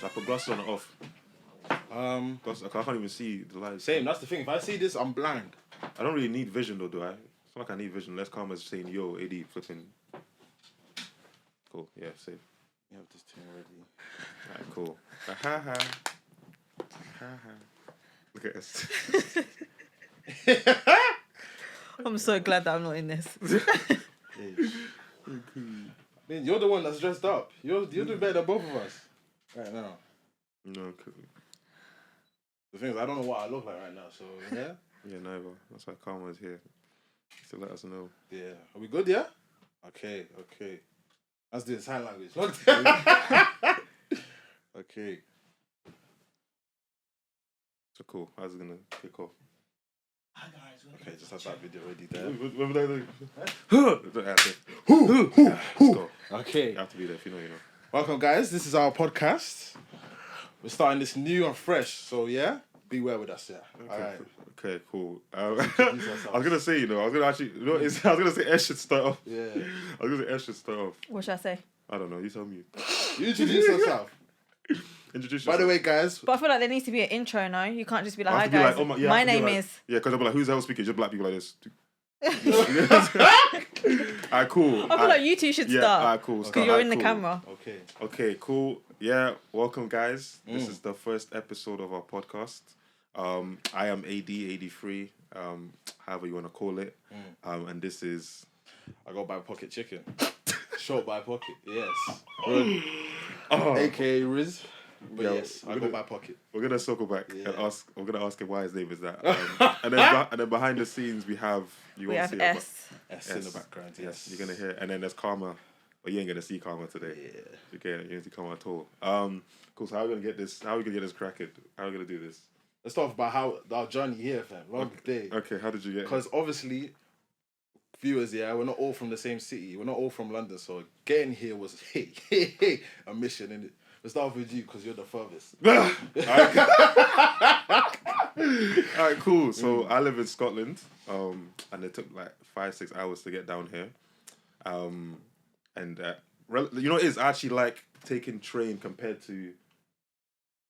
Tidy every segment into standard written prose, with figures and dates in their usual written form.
Should I put glasses on or off? Glasses, I can't even see the light. Same, that's the thing. If I see this, I'm blind. I don't really need vision though, do I? It's not like I need vision. Unless Karma's saying, yo, AD, flipping. Cool, yeah, safe. You have this thing already. Alright, cool. Ha ha. Ha ha. Look at us. I'm so glad that I'm not in this. I mean, you're the one that's dressed up. You're doing better than both of us right now. No, cool. The thing is, I don't know what I look like right now, so yeah. Yeah, neither. That's why Karma is here. To let us know. Yeah. Are we good, yeah? Okay. Let's do sign language. Okay. So cool. How's it gonna kick off? Hi guys. Okay, just have that video ready there. Let's go. Okay. You have to be there if you know, you know. Welcome, guys. This is our podcast. We're starting this new and fresh, so yeah, beware with us, yeah. Okay, All right. okay, cool. I was gonna say, I was gonna say Ash should start off. Yeah. I was gonna say Ash should start off. What should I say? I don't know. You tell me. You introduce yourself. Introduce yourself. By the way, guys. But I feel like there needs to be an intro, no? You can't just be like, I hi have to be guys, like, oh my I have to be name like- is... Yeah, because I'll be like, who's the hell speaking? Just black people like this. Alright, cool. I feel like you two should Yeah, start. alright, cool. Because you're in the camera. Okay. Okay, cool. Yeah, welcome guys. This is the first episode of our podcast. I am AD83, however you want to call it. And this is... I go by Pocket Chicken. Short by Pocket, yes. Oh. AKA Riz. But Yeah, yes, I go by Pocket. We're gonna circle back Yeah. and ask. We're gonna ask him why his name is that. And then behind the scenes we have. You We won't have see it, S. S in the background, yes. You're gonna hear, and then there's Karma, but you ain't gonna see Karma today. Yeah. Okay, you ain't see Karma at all. Cool. So how are we gonna get this? How are we gonna get this cracking? How are we gonna do this? Let's talk about how our journey here, fam. Long day. Okay, how did you get? Because obviously, viewers, yeah, we're not all from the same city. We're not all from London, so getting here was a mission, innit? Let's start with you because you're the furthest. Alright, cool. So I live in Scotland, and it took like 5-6 hours to get down here. And you know, it's actually like taking train compared to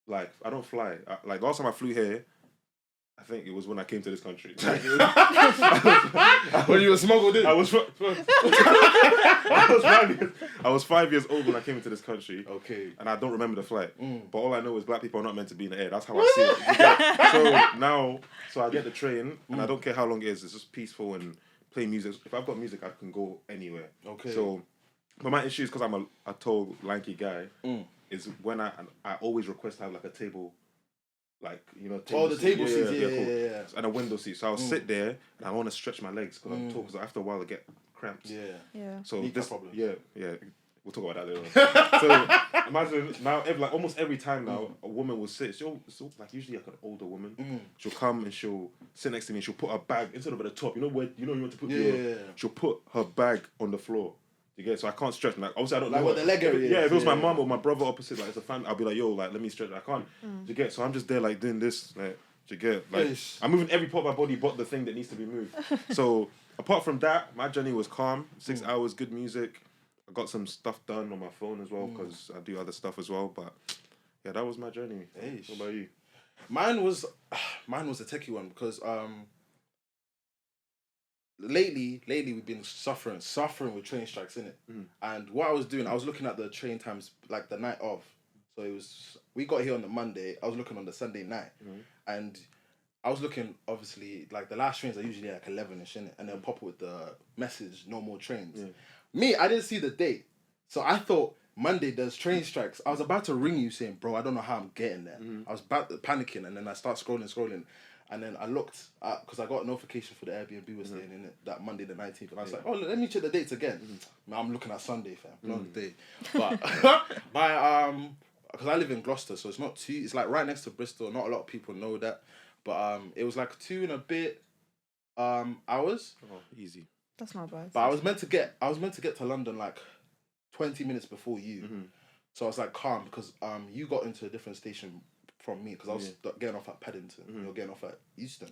like I don't fly. Like last time I flew here, I think it was when I came to this country. When you were smuggled in? I was 5 years old when I came into this country. Okay. And I don't remember the flight. But all I know is black people are not meant to be in the air. That's how I see it. So I get the train, and I don't care how long it is. It's just peaceful and play music. If I've got music, I can go anywhere. Okay. So, but my issue is because I'm a tall, lanky guy, is when I always request to have like a table. Like, you know, the table seats, cool. yeah. And a window seat. So I'll sit there and I want to stretch my legs because I'm tall. Because after a while I get cramps. Yeah. So this problem. Yeah. We'll talk about that later on. So imagine now, almost every time now, a woman will sit. She'll like usually like an older woman. She'll come and she'll sit next to me. And she'll put her bag instead of at the top. You know where you want to put your. She'll put her bag on the floor. You get it? So I can't stretch. Like obviously I don't like know what the leg area is. Yeah, if it was my mum or my brother opposite, like it's a fan, I'll be like, yo, like let me stretch. I can't. Do you get it? So I'm just there like doing this. Like, do you get it? Like I'm moving every part of my body but the thing that needs to be moved. So apart from that, my journey was calm. 6 hours, good music. I got some stuff done on my phone as well because I do other stuff as well. But yeah, that was my journey. What about you? Mine was a techie one because lately we've been suffering with train strikes, innit? And what I was doing, I was looking at the train times like the night of. So we got here on the Monday. I was looking on the Sunday night, and I was looking obviously like the last trains are usually like 11ish, innit? And they'll pop up with the message, no more trains. Me, I didn't see the date, so I thought Monday there's train strikes. I was about to ring you saying, bro, I don't know how I'm getting there. I was panicking, and then I start scrolling. And then I looked because I got a notification for the Airbnb was staying in it that Monday the 19th, and I was like, oh, let me check the dates again. I'm looking at Sunday, fam, not the day. But because I live in Gloucester, so it's not too. It's like right next to Bristol. Not a lot of people know that, but it was like 2 and a bit hours. Oh, easy. That's not bad. But I was meant to get to London like 20 minutes before you, so I was like calm because you got into a different station from me because I was getting off at Paddington. You're getting off at Euston.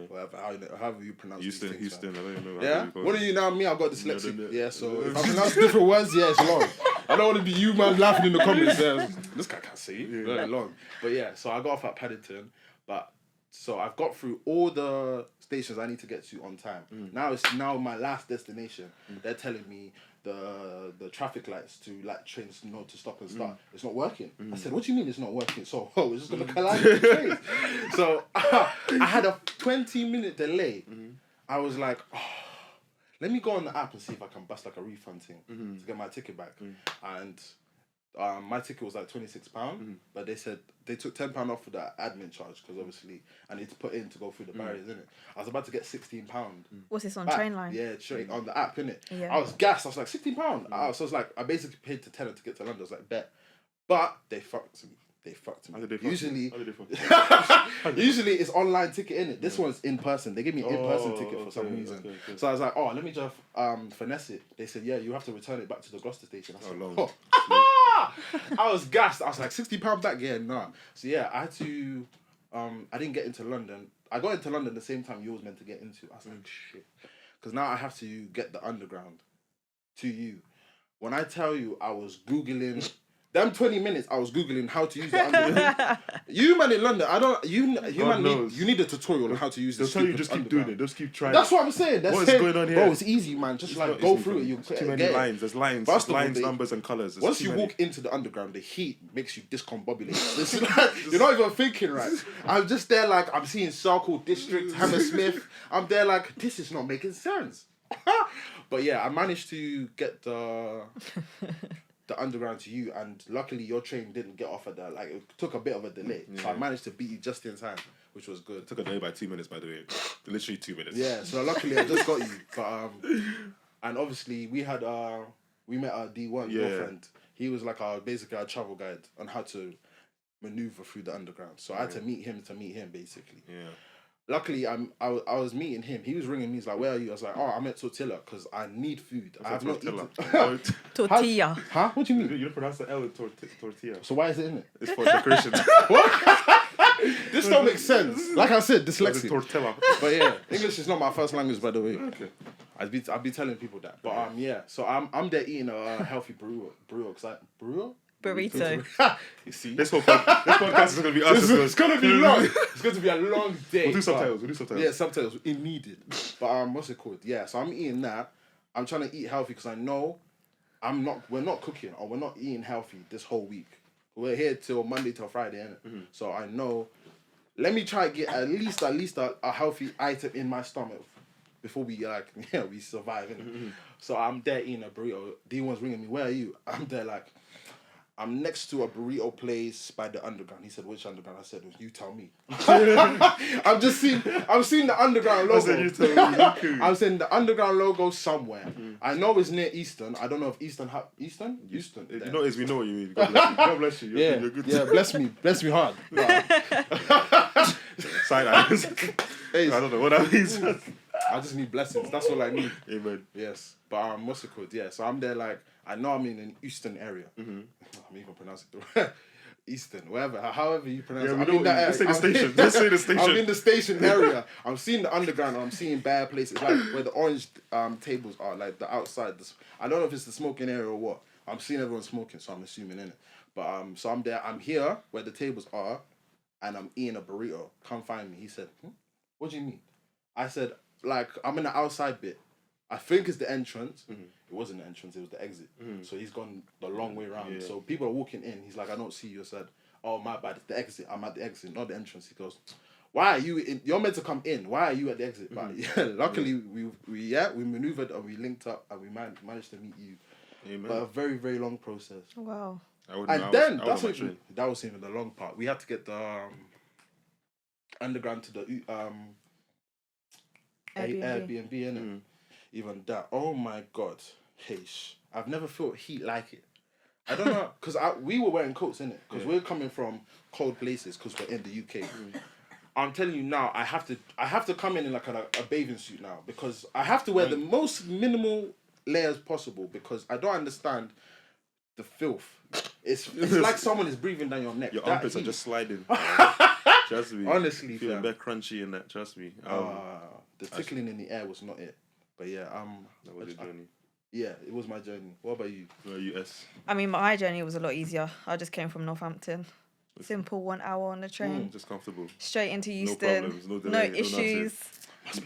Whatever, however you pronounce Houston, these things. I don't even know. Yeah? What are you now? Me, I've got dyslexic. No. Yeah, so if I pronounce different words, it's long. I don't want to be you, man, laughing in the comments. This guy can't say very long. But yeah, so I got off at Paddington, so I've got through all the stations I need to get to on time. Now it's my last destination. They're telling me the traffic lights to let trains know to stop and start. It's not working. I said, what do you mean it's not working? So we're just gonna collide with the trains. So I had a 20-minute delay. I was like, let me go on the app and see if I can bust like a refund thing to get my ticket back. And my ticket was like £26, but they said they took £10 off for the admin charge because obviously I need to put in to go through the barriers, innit? I was about to get £16. What's this on back. Trainline? Yeah, straight on the app, innit? Yeah. I was gassed. I was like, £16. So I was like, I basically paid to tenner to get to London. I was like, bet. But they fucked me. How did they fuck Usually, you? usually it's online ticket, innit? This one's in person. They gave me in-person ticket for some reason. Okay. So I was like, oh, let me just finesse it. They said, yeah, you have to return it back to the Gloucester station. I said, I was gassed. I was like, £60 back? Yeah, nah. So yeah, I had to, I didn't get into London. I got into London the same time you was meant to get into. I was like, shit. Because now I have to get the underground to you. When I tell you I was Googling... Them 20 minutes, I was Googling how to use the underground. You man in London, you need a tutorial on how to use this. They'll tell you just keep doing it. Just keep trying. That's what I'm saying. What is going on here? Bro, it's easy, man. Just like go through it. You too many lines. There's lines. First of all, lines, numbers, and colours. Once you walk into the underground, the heat makes you discombobulate. You're not even thinking right. I'm just there like I'm seeing Circle District, Hammersmith. I'm there like this is not making sense. But yeah, I managed to get the underground to you, and luckily your train didn't get off at that. Like it took a bit of a delay, so I managed to beat you just in time, which was good. It took a delay by 2 minutes, by the way. Literally 2 minutes. Yeah, so luckily I just got you. But and obviously we met our D1 your friend. He was like basically our travel guide on how to maneuver through the underground. So I had to meet him basically. Yeah. Luckily, I was meeting him. He was ringing me. He's like, "Where are you?" I was like, "Oh, I'm at Tortilla because I need food. I have not eaten." Tortilla. Huh? What do you mean? You don't pronounce the L in tortilla. So why is it in it? It's for decoration. What? This don't make sense. Like I said, dyslexia. Tortilla. But yeah, English is not my first language, by the way. Okay. I'd be telling people that. But yeah. So I'm there eating a healthy burrito. You see, this podcast is going to be us. It's going to be long. It's going to be a long day. We'll do subtitles. Yeah, subtitles. It needed. But what's it called? Yeah, so I'm eating that. I'm trying to eat healthy because I know we're not cooking or we're not eating healthy this whole week. We're here till Monday till Friday, innit? So I know, let me try to get at least a healthy item in my stomach before we we survive, innit? So I'm there eating a burrito. D1's ringing me, "Where are you?" I'm there like, I'm next to a burrito place by the underground. He said, "Which underground?" I said, "You tell me." I'm seeing the underground logo. I said, "You tell me." I'm saying the underground logo somewhere. I know it's near Eastern. I don't know if Eastern. Eastern. You know, we know what you mean. God bless you. You're good. Yeah, bless me hard. Side eyes. I don't know what that means. I just need blessings. That's all I need. Amen. Yes, but what's it called? Yeah, so I'm there like I know I'm in an Eastern area. I'm even pronounce it the right. Eastern, however you pronounce it. Let's say the station. Let's say the station. I'm in the station area. I'm seeing the underground. I'm seeing bad places like where the orange tables are, like the outside. I don't know if it's the smoking area or what. I'm seeing everyone smoking, so I'm assuming in it. But so I'm there. I'm here where the tables are, and I'm eating a burrito. Come find me. He said, "What do you mean?" I said, "Like I'm in the outside bit. I think it's the entrance." It wasn't the entrance, it was the exit. So he's gone the long way around. Yeah. So people are walking in. He's like, "I don't see you." I said, "Oh, my bad. It's the exit. I'm at the exit, not the entrance." He goes, "Why are you in? You're meant to come in. Why are you at the exit?" But yeah, luckily we maneuvered and we linked up and we managed to meet you. Amen. But a very, very long process. Wow. That was even the long part. We had to get the underground to the Airbnb, innit? Even that. Oh my God. I've never felt heat like it. I don't know, because we were wearing coats, innit? Because we're coming from cold places because we're in the UK. I'm telling you now, I have to come in like a bathing suit now because I have to wear the most minimal layers possible because I don't understand the filth. It's like someone is breathing down your neck. Your armpits are just sliding. Trust me. Honestly, feeling a bit crunchy in that. Trust me. The tickling in the air was not it. But yeah, that was a journey. Yeah, it was my journey. What about you? US. I mean, my journey was a lot easier. I just came from Northampton. Simple 1 hour on the train. Just comfortable. Straight into No Euston. problems, no delay, No no issues.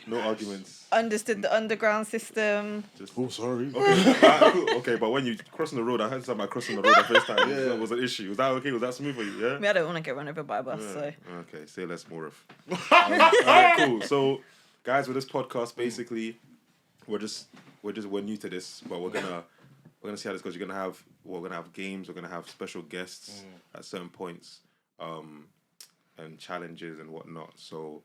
No arguments. Understood the underground system. Oh, sorry. Okay, cool. Okay, but when you crossing the road, I heard something about crossing the road the first time. That was an issue. Was that okay? Was that smooth for you? Yeah. I mean, I don't want to get run over by a bus, so. Okay, say less, more of. Alright, cool. So, guys, with this podcast, basically, we're new to this, but we're gonna see how this goes. We're gonna have games. We're gonna have special guests at certain points, and challenges and whatnot. So,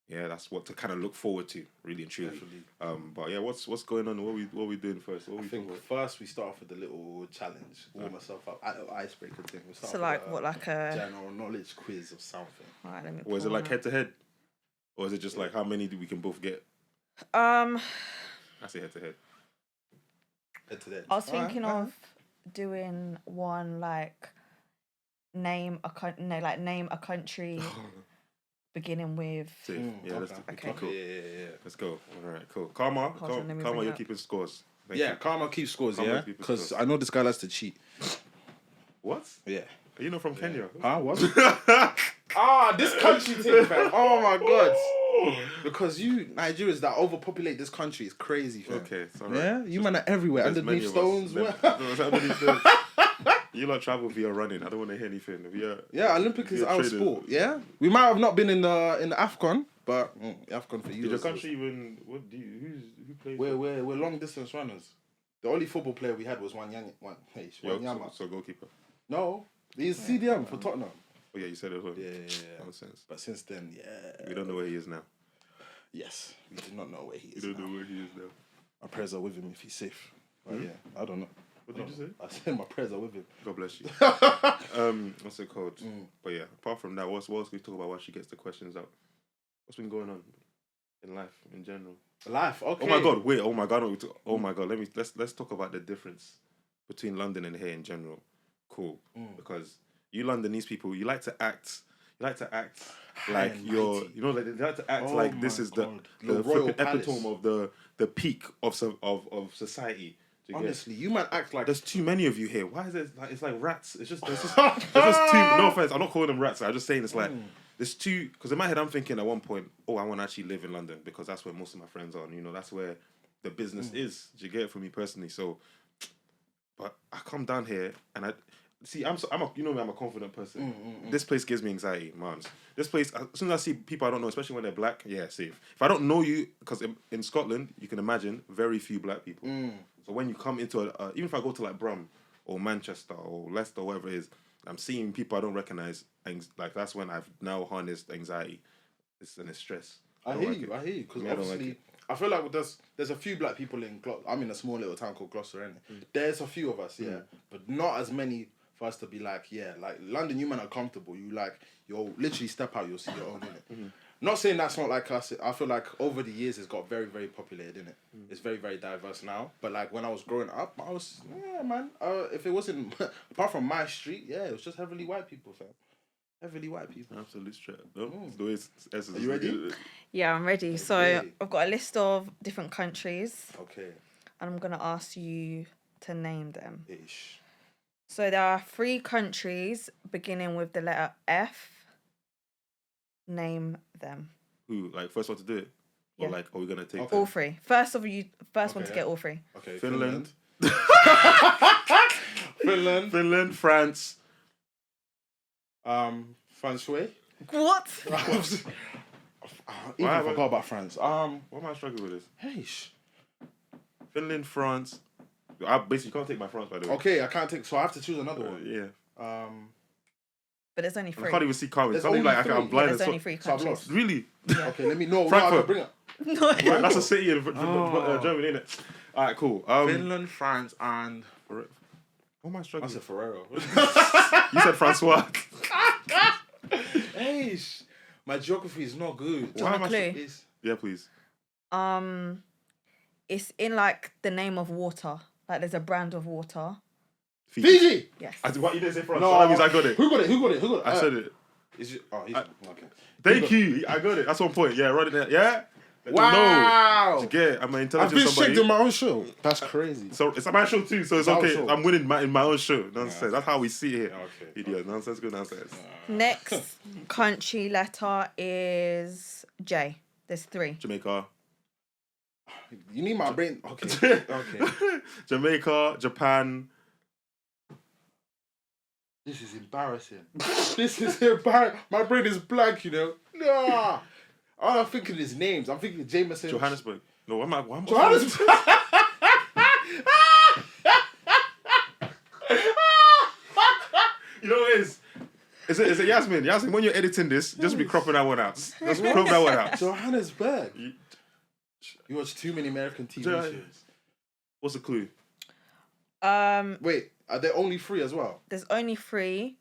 yeah, that's what to kind of look forward to, really and truly. But yeah, what's going on? What we doing first? I think first we start off with a little challenge. Warm myself up. Icebreaker thing. We'll start So, with like a general knowledge quiz or something. Alright, let me. Or is it like head to head, or is it just like how many do we can both get? I say head to head. Head to head. I was thinking of doing one like name a country beginning with. Safe. Yeah, let's Okay. cool. Yeah. Let's go. All right, cool. Karma, Hold on, let me Karma, bring you're up. keeping scores. Thank you. Karma keeps scores, Karma yeah? keeps Because scores. I know this guy likes to cheat. What? Yeah. Are you not from Kenya? Huh? What? This country thing, fam. Oh my god. Because you Nigerians that overpopulate this country is crazy, fam. Okay, it's all right. Yeah? You man are everywhere. There's many Underneath of us. stones. There's underneath stones. You lot travel via running. I don't want to hear anything. Yeah, Olympic is You're our traders. sport. Yeah, we might have not been in the AFCON, but AFCON for you. Did your country even? What do you? Who plays? We're long distance runners. The only football player we had was Wanyama. So goalkeeper. No, he's CDM for Tottenham. Oh yeah, you said it. Well. Yeah. That makes sense. But since then, We don't know where he is now. yes, we do not know where he is. We don't now. know where he is now. My prayers are with him if he's safe. But yeah, I don't know. What did you say? I said my prayers are with him. God bless you. What's it called? But yeah, apart from that, what else can we talk about while she gets the questions out? What's been going on in life in general? Life, okay. Oh my god, wait, oh my god, let's talk about the difference between London and here in general. Cool. Because you Londonese people, you like to act like and you're, mighty. you know, like they like to act Oh like this my is God. the The royal flipping palace. epitome of the peak of society. Do you get? Honestly, you man act like There's too many of you here. Why is it like it's like rats? There's just too. No offense, I'm not calling them rats. I'm just saying it's like there's too. Because in my head, I'm thinking at one point, I want to actually live in London because that's where most of my friends are. And, you know, that's where the business is. Do you get it? For me personally, so. But I come down here and I see. I'm a confident person. This place gives me anxiety, man. This place, as soon as I see people I don't know, especially when they're black, yeah, safe. If I don't know you, because in Scotland, you can imagine very few black people. So when you come into even if I go to like Brum or Manchester or Leicester or whatever it is, I'm seeing people I don't recognize. Like that's when I've now harnessed anxiety. It's stress. I hear you. Because obviously, I feel like there's a few black people in I'm in a small little town called Gloucester, innit? There's a few of us, but not as many for us to be like, like London, you man are comfortable. You'll literally step out, you'll see your own, innit? Not saying that's not like us. I feel like over the years it's got very, very populated, innit? It's very, very diverse now. But like when I was growing up, I was, man. If it wasn't apart from my street, it was just heavily white people, fam. Heavily white people. Absolute straight. No? The way Are you ready? Yeah, I'm ready. So Okay. I've got a list of different countries, Okay. and I'm gonna ask you to name them. Ish. So there are 3 countries beginning with the letter F. Name them. Who like first one to do it? Or Yeah. like are we gonna take All 3. First one Okay, to get all 3. Okay. Finland. Finland. Finland, France. France way. What? Even Why- forgot about France. Why am I struggling with this? Hey. Finland, France. I basically can't take my France by the way. Okay, I can't take. So I have to choose another one. Yeah. But there's only And 3. I can't even see Carmen. There's Something only like three. I'm blind. There's as only fuck. 3 So I've countries. lost. Really? Okay, let me know. I Frankfurt. can bring it. No. That's a city in Germany, isn't it? Alright, cool. Finland, France, and What am I I struggling said with? Ferrero. You said Francois. Hey, my geography is not good. Do you want a clue? It's- Yeah, please. It's in like the name of water. Like there's a brand of water. Fiji. Yes. What you didn't say France? No, So that means I got it. Who got it? I said it. Is it? Oh, he's okay. Thank you. I got it. That's one point. Yeah, run it there. Yeah. Wow. No. You get it? I'm an I've intelligent been somebody. shagged in my own show. That's crazy. So it's my show too, so it's Our okay. show. I'm winning in my own show. Nonsense. Yeah. That's how we see it here. Okay. Idiot. Nonsense, good nonsense. Next country letter is J. There's 3. Jamaica. You need my brain. Okay. Okay. Jamaica, Japan. This is embarrassing. This is embarrassing. My brain is blank, you know. Nah. All I'm thinking is names. I'm thinking Jameson. Johannesburg. No, I'm not. Johannesburg. You know what it is? Is it Yasmin? Yasmin, when you're editing this, just be cropping that one out. Just crop that one out. Johannesburg. You watch too many American TV shows. What's the clue? Wait, are there only 3 as well? There's only 3.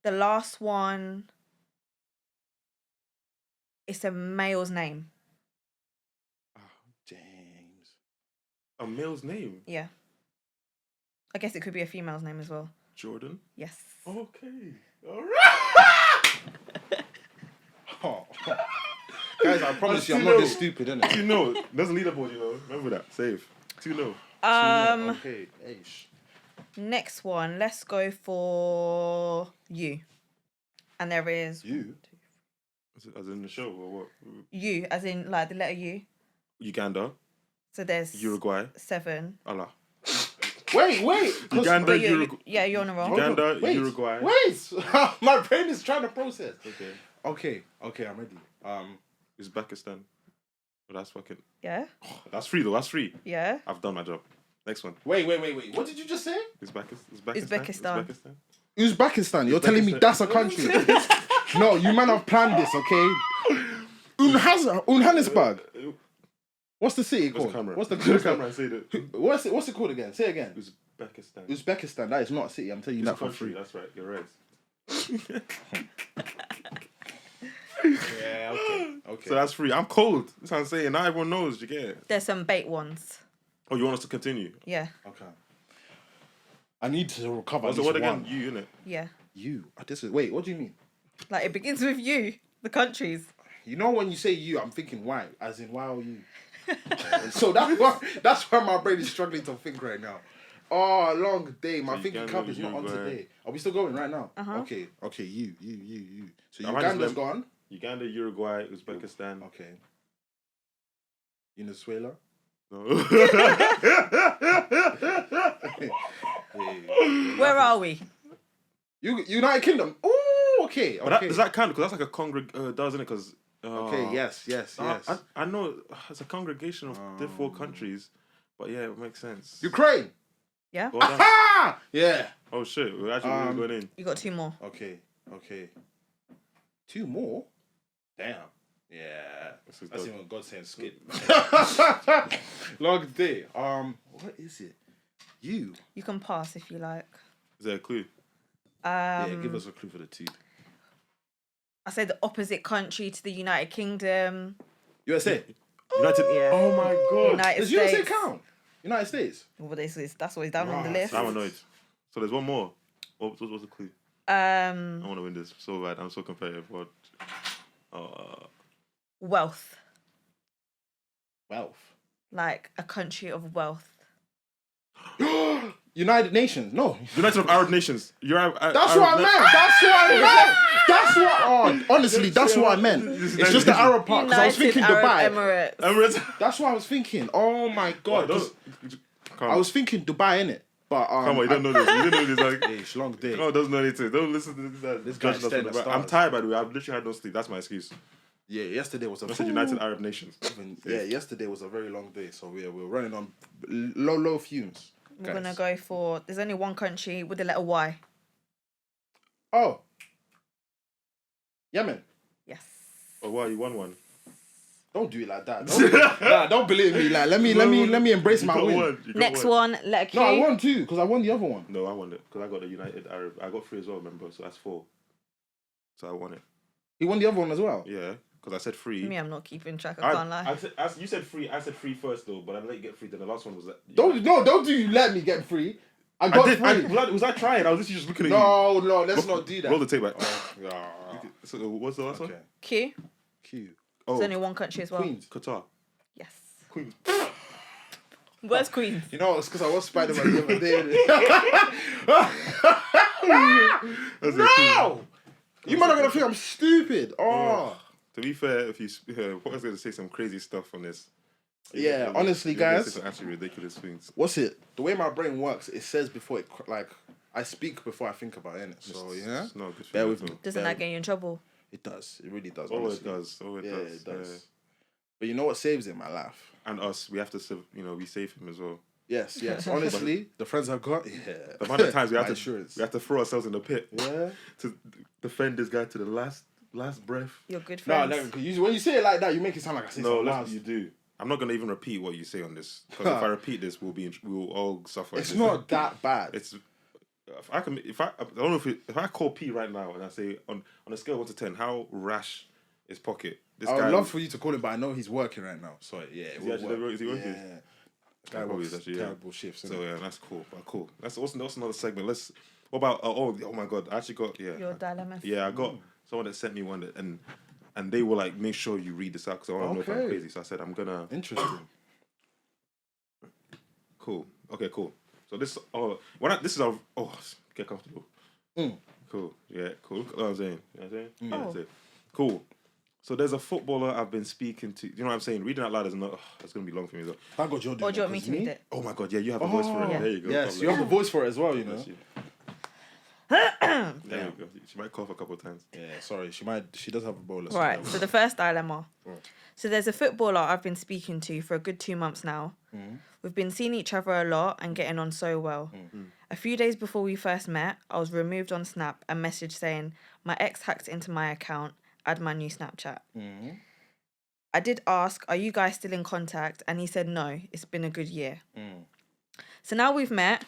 The last one, it's a male's name. Oh, James. A male's name? Yeah. I guess it could be a female's name as well. Jordan? Yes. Okay. All right. Oh. Guys, I promise you, I'm That's not 2-0. this stupid, innit? 2-0. There's a leaderboard, you know. Remember that. Save. 2-0. Okay. Eish. Next one, let's go for U. And there is You? As in the show or what? U, as in like the letter U. Uganda. So there's Uruguay. 7. Allah. Wait. Uganda, But Uruguay. yeah, you're on a roll. Uganda, Wait, Uruguay. Wait. My brain is trying to process. Okay. Okay, I'm ready. Uzbekistan. Oh, that's fucking... Yeah, That's 3 though. That's 3. yeah. I've done my job. Next one. Wait. What did you just say? Uzbekistan. Uzbekistan. You're telling me that's a country? No, you man have planned this, okay? Johannesburg. What's the city What's called? the camera? What's the camera? Say that. What's it called again? Say it again. Uzbekistan. Uzbekistan. That is not a city. I'm telling you It's a that for country. free. That's right. You're right. Yeah. Okay. So that's 3. I'm cold. That's what I'm saying. Now everyone knows. You get it. There's some bait ones. Oh, you want us to continue? Yeah, Okay. I need to recover. What's at the least word one. again? You, innit? yeah. You. This is. Wait. What do you mean? Like it begins with U. The countries. You know when you say you, I'm thinking why, as in why are you? So that's why my brain is struggling to think right now. Oh, long day. My So thinking Uganda, cap is not on Uruguay. today. Are we still going right now? Uh-huh. Okay. You. So I might just Uganda's let- gone. Uganda, Uruguay, Uzbekistan. Okay. Venezuela. No. Where are we? United Kingdom. Oh, okay. But does that count? Because that's like a doesn't it? Because Okay. Yes. I know it's a congregation of different countries, but yeah, it makes sense. Ukraine. Yeah. Well done. Ah! Yeah. Oh shit, we're actually really going in. You got 2 more. Okay. 2 more. Damn. Yeah. This is That's good. even God saying skip. Long day. What is it? You. You can pass if you like. Is there a clue? Yeah, give us a clue for the 2. I say the opposite country to the United Kingdom. USA. United. Yeah. Oh my god. United Does States. USA count? United States. Well, that's what is down on the Right. list. I'm annoyed. So there's one more. What's the clue? I want to win this so bad. I'm so competitive. But Wealth. Wealth. Like a country of wealth. United Nations. No. United of Arab Nations. That's what I meant. That's what. Oh, honestly, that's what I meant. It's just the Arab part because I was thinking Dubai. Emirates. That's what I was thinking. Oh my god. 'Cause I was thinking Dubai innit? But Come on, you don't know this. You don't know this. Like, Hey, it's long day. no, doesn't know anything. Don't listen to this. This guy's Judge us staring from at the back. I'm stars. tired, by the way. I've literally had no sleep. That's my excuse. Yeah, yesterday was a I said United Arab Nations. Yeah, yesterday was a very long day, so we're running on low fumes. We're guys. gonna go for. There's only one country with the letter Y. Oh, Yemen. Yes. Oh, wow, you won one. Don't do it like that. Don't believe me. Like, let me embrace You my got win. one. You got Next one, letter Q. No, I won 2 because I won the other one. No, I won it because I got the United Arab. I got 3 as well, remember? So that's 4. So I won it. He won the other one as well. Yeah, because I said 3. Me, I'm not keeping track. I can't lie. You said 3. I said 3 first though, but I let you get 3. Then the last one was that. Don't do you let me get free. I I got did. 3. Was I trying? I was literally just looking at you. No, let's not do that. Roll the tape back. Yeah. So what's the last one? Okay. Q. Q. Oh, There's only one country as well. Queens. Qatar. Yes. Queens. Where's Queens? You know, it's because I was Spider-Man the other day. No! You might not gonna think I'm stupid. Oh. To be fair, if you what was going to say some crazy stuff on this. Yeah, honestly, you're gonna guys. say some actually ridiculous things. What's it? The way my brain works, it says before it, like, I speak before I think about it, innit? So, yeah. It's not good for Bear you with at me. all. Doesn't that get you in trouble? It does. It really does. Oh, Honestly. it does. Oh, it Yeah, does. it does. Yeah. But you know what saves it? My laugh. And us, we have to, we save him as well. Yes, yes. Honestly, the friends I've got, yeah. The amount of times we My have insurance. to throw ourselves in the pit. Yeah. To defend this guy to the last breath. You're good No, friends. no. When you say it like that, you make it sound like I say No, something else. you do. I'm not gonna even repeat what you say on this because if I repeat this, we will all suffer. It's not that bad. It's I don't know if I call P right now and I say on a scale of 1 to 10, how rash is Pocket? This I would guy love for you to call him, but I know he's working right now. So yeah, Is he working? Yeah. Guy works terrible shifts. So yeah, that's cool. But cool. That's also another segment. What about oh my god, I actually got Your dilemma. Yeah, I got someone that sent me one and they were like, make sure you read this out because I want to know if I'm crazy. So I said I'm gonna. Interesting. Cool. Okay. Cool. So this get comfortable. Cool. Yeah. Cool. Look what I'm saying. You know what I'm saying? Yeah. That's it. Cool. So there's a footballer I've been speaking to. You know what I'm saying? Reading out loud is not. It's gonna be long for me though. Thank God you're doing Or do you want me to read it? Oh my god! Yeah, you have a voice for it. Yeah. There you go. Yes, you have the voice for it as well. You know. There you go. She might cough a couple of times. Yeah. Sorry, she does have a bowler. Right, so the first dilemma. So there's a footballer I've been speaking to for a good 2 months now. We've been seeing each other a lot and getting on so well. A few days before we first met, I was removed on Snap and messaged saying, my ex hacked into my account, add my new Snapchat. I did ask, are you guys still in contact? And he said, no, it's been a good year. So now we've met,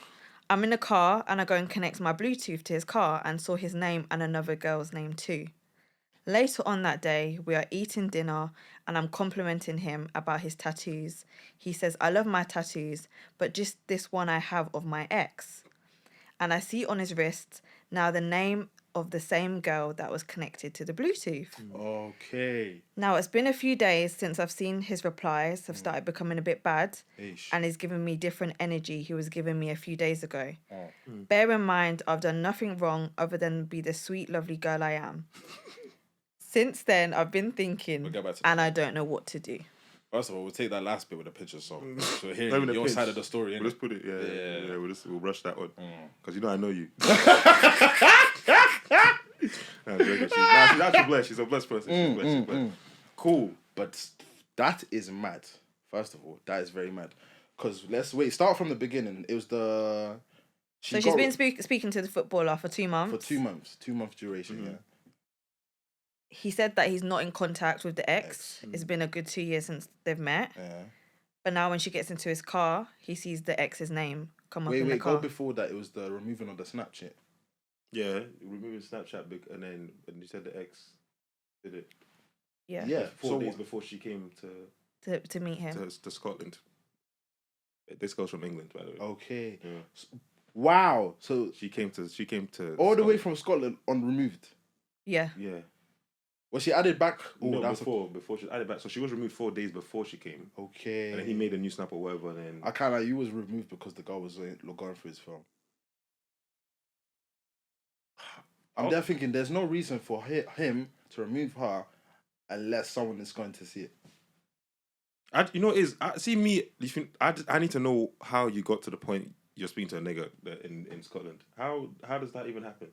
I'm in the car and I go and connect my Bluetooth to his car and saw his name and another girl's name too. Later on that day, we are eating dinner and I'm complimenting him about his tattoos. He says, I love my tattoos, but just this one I have of my ex. And I see on his wrist now the name of the same girl that was connected to the Bluetooth. Okay. Now, it's been a few days since I've seen his replies have started becoming a bit bad and he's giving me different energy he was giving me a few days ago. Bear in mind, I've done nothing wrong other than be the sweet, lovely girl I am. Since then, I've been thinking and I don't know what to do. First of all, we'll take that last bit with a picture, so hear Not even a your pinch. side of the story. We'll just put it. Yeah. We'll rush that one because I know you. She's actually blessed. She's a blessed person. She's blessed. Cool. But that is mad. First of all, that is very mad. Because start from the beginning. It was the... So she's been speaking to the footballer for 2 months? For 2 months. 2 month duration, yeah. He said that he's not in contact with the ex. It's been a good 2 years since they've met. Yeah. But now when she gets into his car, he sees the ex's name come up in the car. Go before that. It was the removing of the Snapchat. Yeah, removing Snapchat, and then you said the ex did it. Yeah. Yeah. 4 days before she came to meet him. to Scotland. This girl's from England, by the way. Okay. Yeah. Wow. So she came to all the way from Scotland on removed. Yeah. Yeah. Was she added back? No, before she added back. So she was removed 4 days before she came. Okay. And then he made a new snap or whatever. And then I can't lie, you was removed because the girl was going through his phone. I'm there thinking there's no reason for him to remove her unless someone is going to see it. I need to know how you got to the point you're speaking to a nigga in Scotland. How does that even happen?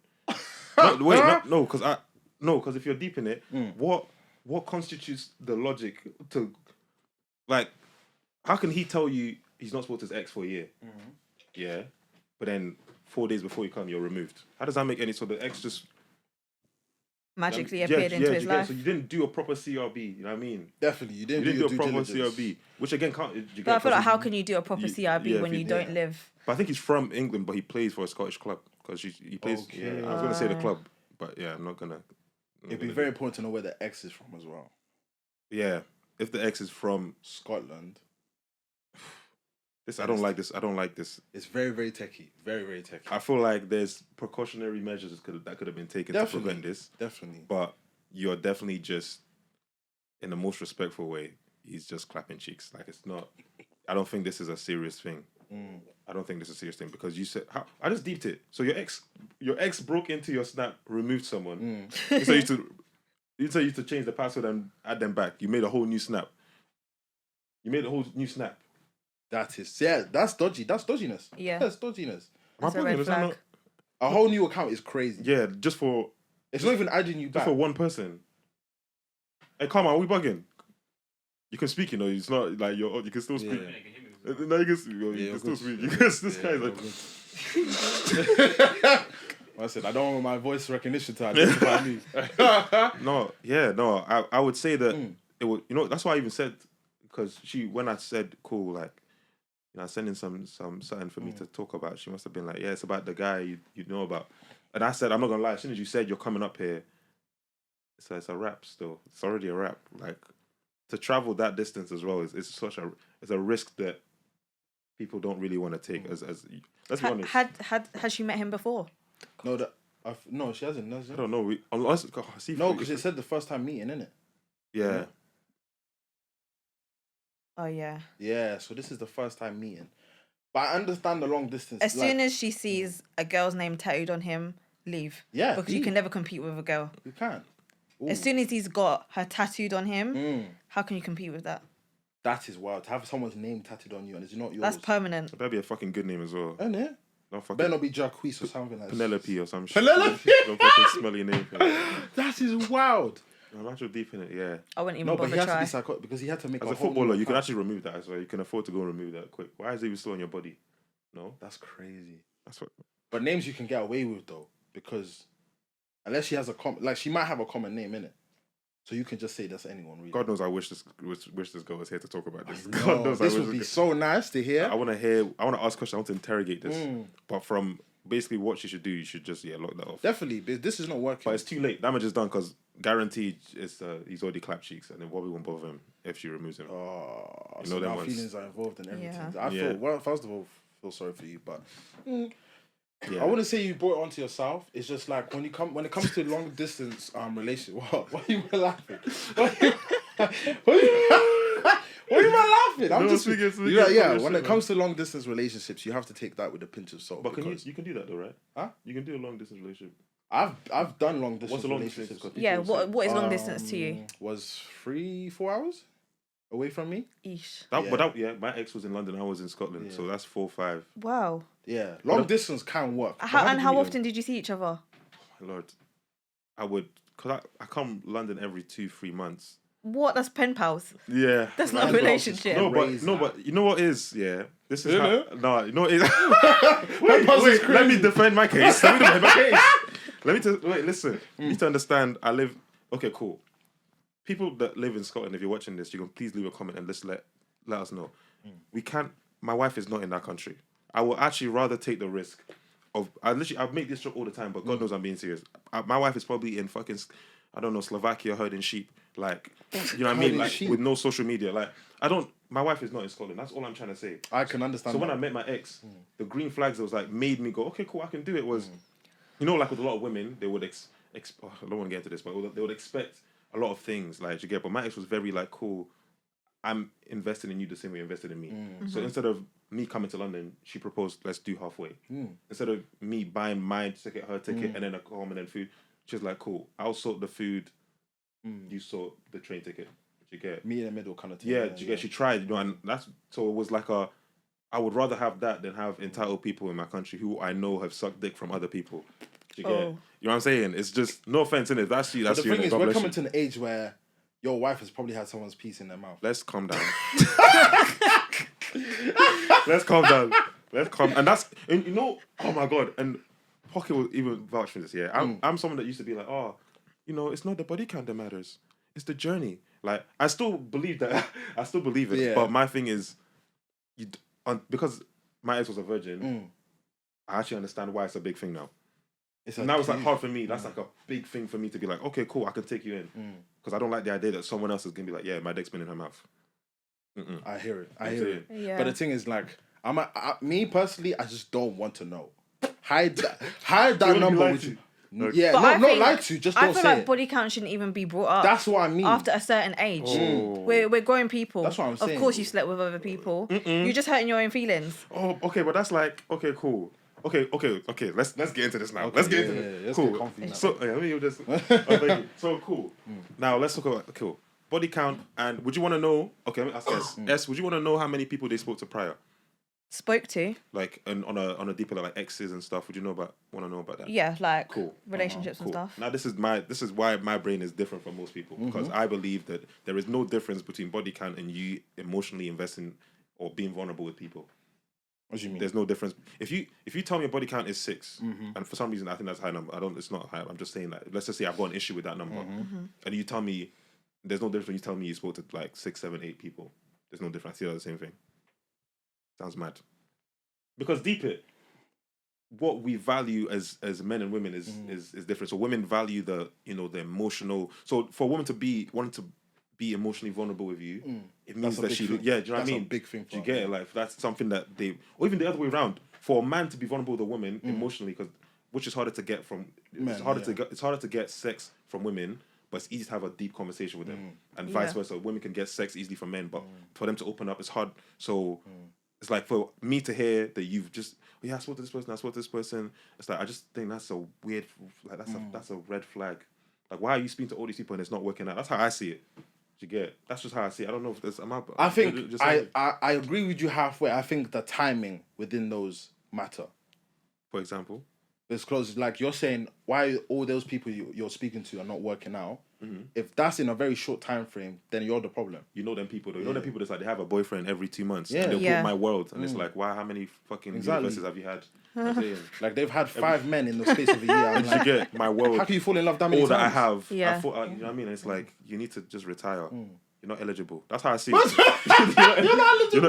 Because if you're deep in it, what constitutes the logic to, like, how can he tell you he's not spoke to his ex for a year? Yeah, but then 4 days before you come, you're removed. How does that make any? So the ex just magically appeared into his life. So you didn't do a proper CRB. You know what I mean? Definitely, you didn't do a proper diligence. CRB, which again can't. But I feel like how can you do a proper CRB when you don't live? But I think he's from England, but he plays for a Scottish club because he plays. Okay. Yeah, I was gonna say the club, but yeah, I'm not gonna. It'd be very important to know where the ex is from as well. Yeah, if the ex is from Scotland. I don't like this. It's very, very techie. Very, very techie. I feel like there's precautionary measures that could have been taken to prevent this. Definitely. But you're definitely just, in the most respectful way, he's just clapping cheeks. Like, it's not. I don't think this is a serious thing. I don't think this is a serious thing because you said I just deeped it. So your ex broke into your Snap, removed someone. You said you to change the password and add them back. You made a whole new Snap. That's dodgy. That's dodginess. Yeah. That's dodginess. That's a red flag. A whole new account is crazy. Yeah, just for... It's not even adding you just back. for one person. Hey, come on, are we bugging? You can speak, it's not like you can still speak. Yeah. No, you can speak. You can still speak. This guy's like... I said, I don't want my voice recognition to identify me. I would say that it would, that's why I even said, because when I said, cool, like, sending some something for me to talk about, she must have been like, yeah, it's about the guy you know about. And I said, I'm not gonna lie, as soon as you said you're coming up here, it's a wrap still. It's already a wrap. Like, to travel that distance as well it's a risk that people don't really want to take. As let's be honest. Has she met him before? No, she hasn't. No, I don't know. Because it said the first time meeting, innit? Yeah. Oh yeah. Yeah, so this is the first time meeting. But I understand the long distance. As soon as she sees a girl's name tattooed on him, leave. Yeah. Because you can never compete with a girl. You can't. Ooh. As soon as he's got her tattooed on him, how can you compete with that? That is wild. To have someone's name tattooed on you and it's not yours. That's permanent. It better be a fucking good name as well. Isn't it? Better not be Jacques or something like that. Penelope or some shit. Penelope? Don't fucking smelly name. That is wild. I'm actually deep in it, yeah. I wouldn't even No, but bother he has try. to be psychotic because he had to make As a footballer, you can actually remove that as well. You can afford to go and remove that quick. Why is it even still on your body? No? That's crazy. That's what... But names you can get away with though, because unless she has she might have a common name in it. So you can just say that's anyone really. God knows I wish this girl was here to talk about this. God knows this would be so nice to hear. I want to ask questions, I want to interrogate this. But from basically what she should do, you should just lock that off. Definitely, but this is not working. But it's too late. Damage is done because guaranteed he's already clapped cheeks, and then Bobby won't bother him if she removes him. Oh, so now feelings are involved in everything. Yeah. First of all, feel sorry for you, but yeah. I wouldn't say you brought it onto yourself. It's just like when it comes to long distance relationship. What are you laughing? What are you laughing? I'm just when it comes to long distance relationships, you have to take that with a pinch of salt. But you can do that though, right? Huh? You can do a long distance relationship. I've done long distance. What's a long relationships. distance? Yeah, what is long distance to you? Was 3-4 hours away from me. Eesh. My ex was in London, I was in Scotland, so that's 4-5. Wow. Yeah, long distance can work. How often did you see each other? Oh my Lord, because I come London every 2-3 months. What? That's pen pals. Yeah, that's not a relationship. But you know what is? Yeah, this is you know it. Let me defend my case. Listen. You need to understand. Okay, cool. People that live in Scotland, if you're watching this, you can please leave a comment and just let us know. We can't. My wife is not in that country. I will actually rather take the risk of. I make this joke all the time, but God knows I'm being serious. My wife is probably in fucking, I don't know, Slovakia herding sheep. Like, you know what I mean? Like, with no social media. Like, my wife is not in Scotland. That's all I'm trying to say. I can understand. So when I met my ex, the green flags that was like made me go, okay, cool, I can do it was, like with a lot of women, they would I don't want to get into this, but they would expect a lot of things, like, you get, but my ex was very like, cool, I'm invested in you the same way you invested in me. So instead of me coming to London, she proposed, let's do halfway. Instead of me buying my ticket, her ticket, and then a home and then food, she's like, cool, I'll sort the food, you sort the train ticket. You get me in the middle kind of thing. Yeah, you get. She tried, and that's so it was like I would rather have that than have entitled people in my country who I know have sucked dick from other people. You get, you know what I'm saying? It's just no offense in it. That's you. That's but the you. thing is, we're coming to an age where your wife has probably had someone's piece in their mouth. Let's calm down. Let's calm down. And that's oh my God. And Pocket will even vouch for this. Yeah, I'm someone that used to be like, it's not the body count that matters. It's the journey. Like, I still believe that. I still believe it. Yeah. But my thing is, because my ex was a virgin, I actually understand why it's a big thing now. It's like hard for me. That's like a big thing for me to be like, okay, cool, I can take you in. Because I don't like the idea that someone else is going to be like, yeah, my dick's been in her mouth. I hear it. Yeah. But the thing is, like, me personally, I just don't want to know. Hide that number with you. Yeah, But I not think- lied to. Just I don't feel say like it. body count shouldn't even be brought up. That's what I mean. After a certain age. We're grown people. That's what I'm saying. Of course you slept with other people. You're just hurting your own feelings. Oh, okay, but that's like, okay, cool. Okay. Let's get into this now. Let's get into this. Let's Cool. get comfy now. So yeah, you just. Thank you. So cool. Now let's talk about cool body count. And would you want to know? Okay, let me ask S. S, would you want to know how many people they spoke to prior? Spoke to? Like on a deeper level, like exes and stuff. Would you want to know about that? Yeah, like Cool. relationships Cool. and stuff. Now this is why my brain is different from most people because I believe that there is no difference between body count and you emotionally investing or being vulnerable with people. What do you mean? There's no difference. If you tell me a body count is 6, and for some reason I think that's a high number. It's not high. I'm just saying that. Let's just say I've got an issue with that number, and you tell me there's no difference when you tell me you spoke to like 6, 7, 8 people. There's no difference. I see that the same thing. Sounds mad. Because deep it, what we value as men and women is different. So women value the emotional. So for a woman to be wanting to be emotionally vulnerable with you, it means that she, do you know what I mean? That's a big thing. Do you get it? Like that's something that or even the other way around. For a man to be vulnerable with a woman emotionally, which is harder to get from, it's harder to get sex from women, but it's easy to have a deep conversation with them, and vice versa. Women can get sex easily from men, but for them to open up, it's hard. So it's like for me to hear that you've just, I spoke to this person, I spoke to this person. It's like I just think that's a weird, like that's a red flag. Like why are you speaking to all these people and it's not working out? That's how I see it. You get it? That's just how I see it. I don't know if there's. I think I agree with you halfway. I think the timing within those matter. For example, It's close. Like you're saying, why all those people you're speaking to are not working out? If that's in a very short time frame, then you're the problem. you know them people though. You know them people that's like they have a boyfriend every 2 months. Yeah. And they'll Yeah. put my world, and it's like, why? How many fucking universes have you had? I'm saying, Like they've had 5 men in the space of a year. I'm you like, get my world. how can you fall in love that many All times? that I have. Yeah. I thought, you know what I mean? It's like you need to just retire. You're not eligible. That's how I see it. You're not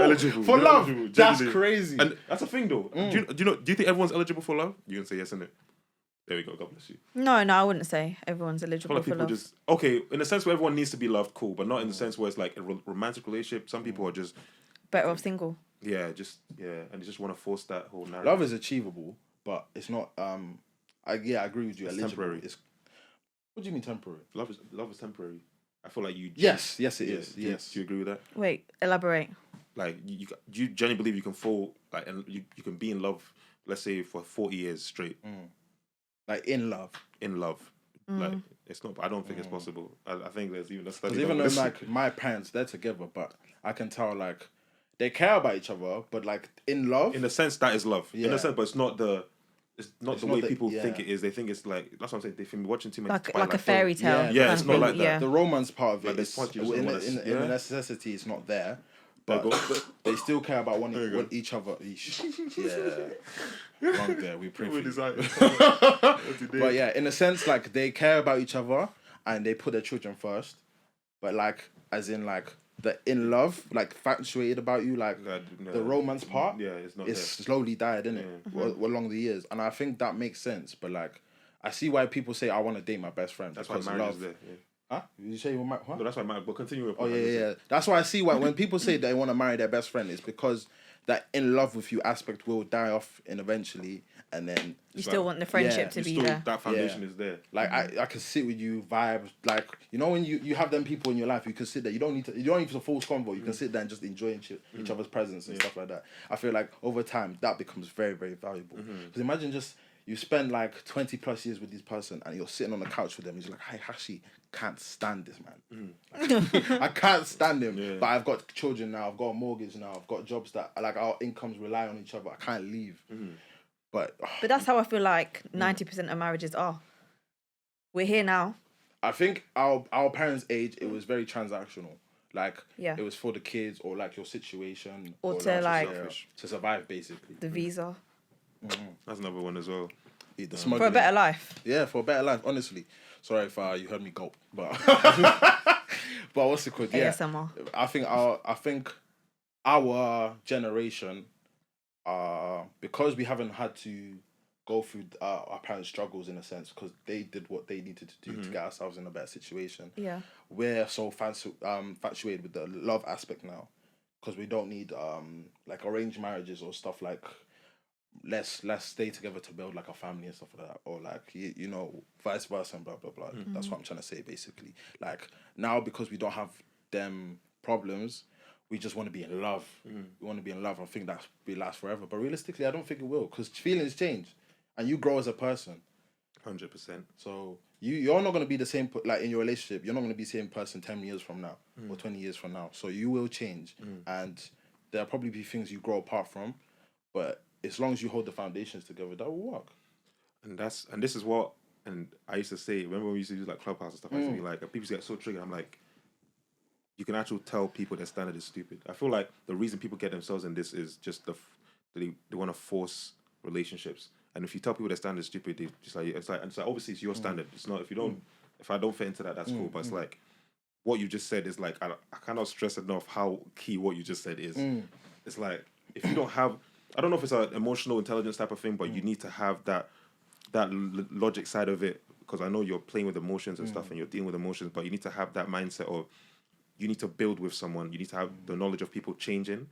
eligible for You're not love. eligible, That's genuinely. crazy. And that's a thing though. Do you think everyone's eligible for love? You can say yes, innit? There we go. God bless you. No, I wouldn't say everyone's I feel eligible like for people love. just okay in the sense where everyone needs to be loved, cool, but not in the sense where it's like a romantic relationship. Some people are just Better off single. and they just want to force that whole narrative. Love is achievable, but it's not. I agree with you. It's eligible. temporary. What do you mean temporary? Love is temporary. I feel like you. Yes, it Yeah, is. Do Yes. you agree with that? Wait, elaborate. Like you genuinely believe you can fall like and you can be in love, let's say for 40 years straight. Like in love. In love, like it's not. I don't think it's possible. I think there's even a study. Because even on though this. like my parents, they're together, but I can tell like they care about each other, but like in love. in a sense, that is love. In Yeah. a sense, but it's not the way people yeah. think it is. They think it's like that's what I'm saying. They've been watching too many Like a fairy tale. Yeah, Yeah, it's not like that. Yeah. the romance part of Like, it there's is parts you just in wanna the necessity. It's not there. There But you go. they still care about you go. one each other. Yeah, wrong there. We pray for you. But yeah, in a sense, like they care about each other and they put their children first. But like, as in like the in love, like infatuated about you, like the romance part, it's not. it's slowly died, innit? Along the years, and I think that makes sense. But like, I see why people say I want to date my best friend. That's why because marriage love. is there. Yeah. Huh? Did you say you want No, that's why marriage. But continue with. Oh yeah. That's why I see why when people say they want to marry their best friend, it's because that in love with you aspect will die off in eventually, and then You still want the friendship to be there. That foundation is there. like I can sit with you, vibe, like you know when you have them people in your life, you can sit there. You don't need to force convo. You can sit there and just enjoy each other's presence and stuff like that. I feel like over time that becomes very very valuable. Because imagine just you spend like 20 plus years with this person and you're sitting on the couch with them. He's like, "Hey, Hashi, can't stand this man. Like, I can't stand him. Yeah. But I've got children now. I've got a mortgage now. I've got jobs that like our incomes rely on each other. I can't leave." But But that's how I feel like 90% of marriages are. We're here now. I think our parents' age, it was very transactional. Like Yeah. it was for the kids or like your situation Or to, like, to survive basically. The visa. That's another one as well. The For a smuggling. better life. Yeah, for a better life. Honestly, sorry if you heard me gulp, but but what's it called? Yeah, ASMR. I think our generation, because we haven't had to go through our parents' struggles in a sense, because they did what they needed to do to get ourselves in a better situation. Yeah. We're so infatuated with the love aspect now, because we don't need like arranged marriages or stuff like let's stay together to build like a family and stuff like that, or like you know, vice versa and blah blah blah. That's what I'm trying to say basically. Like now, because we don't have them problems, we just want to be in love. We want to be in love and think that will last forever. But realistically, I don't think it will, because feelings change, and you grow as a person. 100%. So you're not going to be the same, like in your relationship, you're not going to be the same person 10 years from now or 20 years from now. So you will change, and there'll probably be things you grow apart from, but as long as you hold the foundations together, that will work. And this is what, and I used to say, remember when we used to use like Clubhouse and stuff, I used to be like, people get so triggered, I'm like, you can actually tell people their standard is stupid. I feel like the reason people get themselves in this is just they want to force relationships. And if you tell people their standard is stupid, they just like it's like obviously it's your standard. It's not if I don't fit into that, that's cool. But it's like what you just said is like I cannot stress enough how key what you just said is. It's like if you don't have, I don't know if it's an emotional intelligence type of thing, but you need to have that logic side of it, because I know you're playing with emotions and stuff and you're dealing with emotions, but you need to have that mindset of you need to build with someone. You need to have the knowledge of people changing,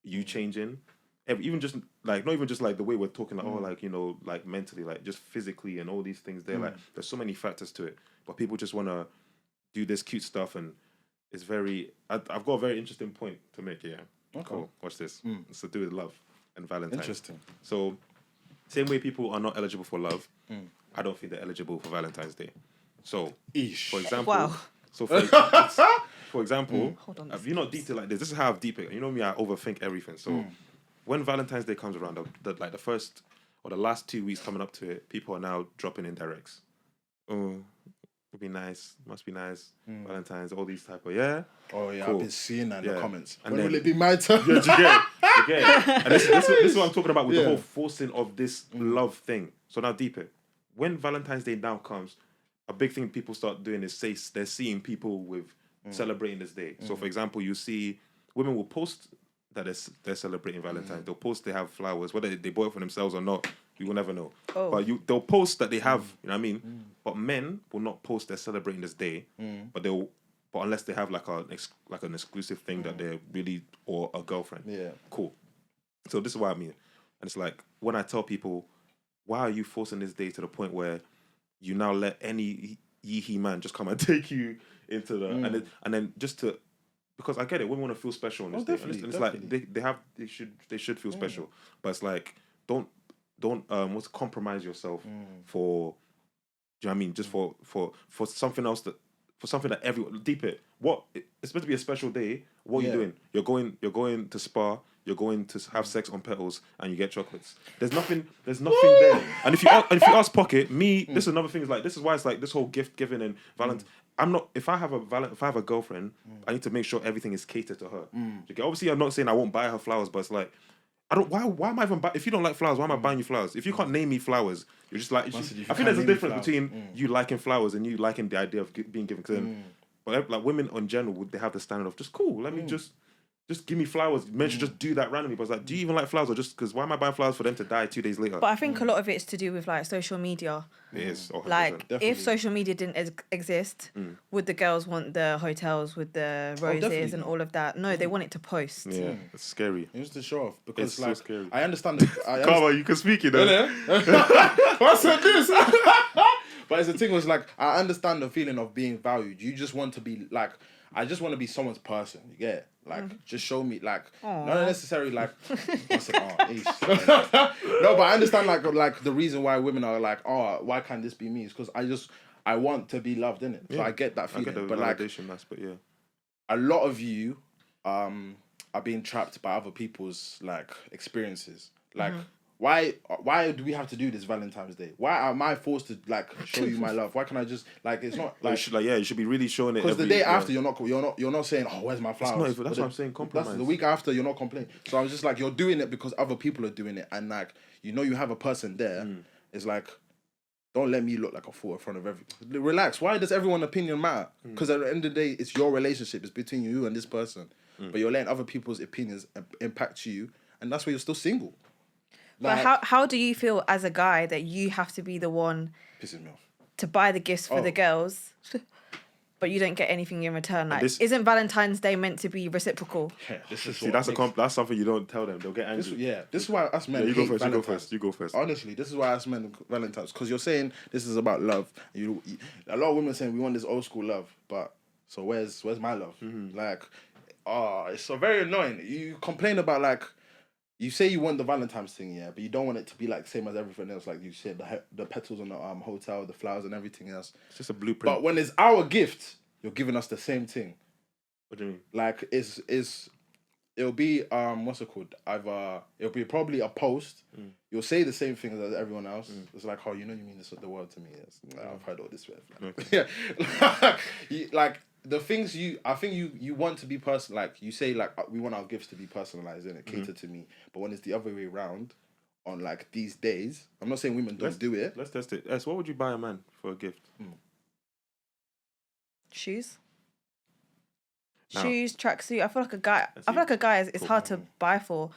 you changing, even just like not even just like the way we're talking, like like you know, like mentally, like just physically and all these things. They're like there's so many factors to it, but people just want to do this cute stuff, and it's very. I've got a very interesting point to make here. Okay. Cool. Watch this. It's to do with love and Valentine's. Interesting. So, same way people are not eligible for love, I don't think they're eligible for Valentine's Day. So, for example, so for example, Hold on, you're not deep like this. This is how I've deep it. You know me, I overthink everything. So, when Valentine's Day comes around, the first or the last 2 weeks coming up to it, people are now dropping in directs. Oh, it'd be nice. Must be nice. Valentine's, all these type of Oh yeah, cool. I've been seeing that in the comments. And when then, will it be my turn? Yeah, you get it. And this is what I'm talking about with the whole forcing of this love thing. So now deep it. When Valentine's Day now comes, a big thing people start doing is they're seeing people with celebrating this day. So for example, you see women will post that they're celebrating Valentine's. They'll post they have flowers, whether they bought it for themselves or not, you will never know. But they'll post that they have, you know what I mean? But men will not post they're celebrating this day, but unless they have like an exclusive thing that they're really, or a girlfriend. Yeah. Cool. So this is what I mean. And it's like when I tell people, why are you forcing this day to the point where you now let any he man just come and take you into the and then just to, because I get it, women want to feel special on this day. And it's like they should feel special. But it's like don't compromise yourself for, do you know what I mean? Just for something else for something that everyone deep it. What it's supposed to be a special day. What are you doing? You're going to spa. You're going to have sex on petals, and you get chocolates. There's nothing there. And if you ask Pocket, this is another thing. Is like this is why it's like this whole gift giving and Valentine. I'm not. If I have a girlfriend, I need to make sure everything is catered to her. Obviously, I'm not saying I won't buy her flowers, but it's like I don't. Why am I even? If you don't like flowers, why am I buying you flowers? If you can't name me flowers, you're just like. I think there's a difference between you liking flowers and you liking the idea of being given. Because but like women in general, they have the standard of just cool. Let me just give me flowers. Men should just do that randomly. But it's like, do you even like flowers, or just because why am I buying flowers for them to die 2 days later? But I think a lot of it's to do with like social media. It is. 100%. Like Definitely. if social media didn't exist, would the girls want the hotels with the roses and all of that? No, they want it to post. Yeah, it's scary. It's to show off because It's like so scary. I understand. Karma, you can speak, you know. I said this. But the thing was like I understand the feeling of being valued. You just want to be like, I just want to be someone's person. You get it? Like just show me like not necessarily like I said, no, but I understand like the reason why women are like, oh, why can't this be me? It's because I want to be loved, innit? So I get that feeling. I get the but like aspect, yeah. A lot of you are being trapped by other people's like experiences. Like why do we have to do this Valentine's Day? Why am I forced to like show you my love? Why can I just like it's not like you should be really showing it. Because the day after you're not saying, oh, where's my flowers? That's what I'm saying. Compromise. That's the week after you're not complaining. So I was just like, you're doing it because other people are doing it, and like you have a person there. It's like, don't let me look like a fool in front of everyone. Relax. Why does everyone's opinion matter? Because at the end of the day, it's your relationship. It's between you and this person. But you're letting other people's opinions impact you, and that's why you're still single. Like, but how do you feel as a guy that you have to be the one pissing me off to buy the gifts for the girls, but but you don't get anything in return. Like, this- isn't Valentine's Day meant to be reciprocal? Yeah, this is See, that's that's something you don't tell them. They'll get angry. This is why us men. Yeah, you go hate first. You go Valentine's. first. You go first. Honestly, this is why us men Valentine's, because you're saying this is about love. A lot of women are saying we want this old school love, but so where's my love? Like, it's so very annoying. You complain about like. You say you want the Valentine's thing, yeah, but you don't want it to be like same as everything else. Like you said, the petals on the hotel, the flowers, and everything else. It's just a blueprint. But when it's our gift, you're giving us the same thing. What do you mean? Like it'll be what's it called? It'll be probably a post. You'll say the same thing as everyone else. It's like, oh, you mean this the world to me. Yes, I've heard all this. Okay. Yeah, like the things I think you want to be personal. Like you say, like we want our gifts to be personalized and catered to me. But when it's the other way around, on like these days, I'm not saying women don't do it. Let's test it. What would you buy a man for a gift? Shoes. Now- Shoes, tracksuit. I feel like a guy is hard to buy for.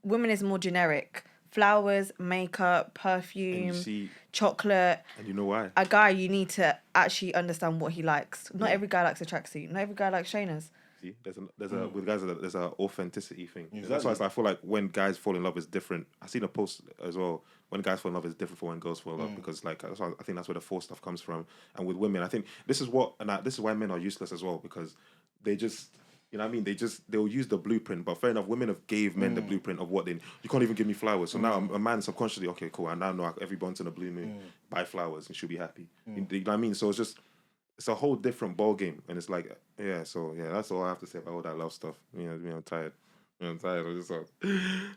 Women is more generic. Flowers, makeup, And perfume, you see, chocolate. and you know why? A guy, you need to actually understand what he likes. Not every guy likes a tracksuit. Not every guy likes trainers. See, with guys there's a authenticity thing. Exactly. That's why I feel like when guys fall in love is different. I seen a post as well. When guys fall in love is different from when girls fall in love because like that's why I think that's where the false stuff comes from. And with women, I think this is why men are useless as well because they just. You know what I mean? They'll use the blueprint, but fair enough, women have gave men the blueprint of what you can't even give me flowers. So now a man subconsciously, okay, cool, I now know every once in a blue moon, buy flowers and she'll be happy. You know what I mean? So it's a whole different ball game. And it's like, that's all I have to say about all that love stuff. You know, I'm tired. I'm tired of this stuff.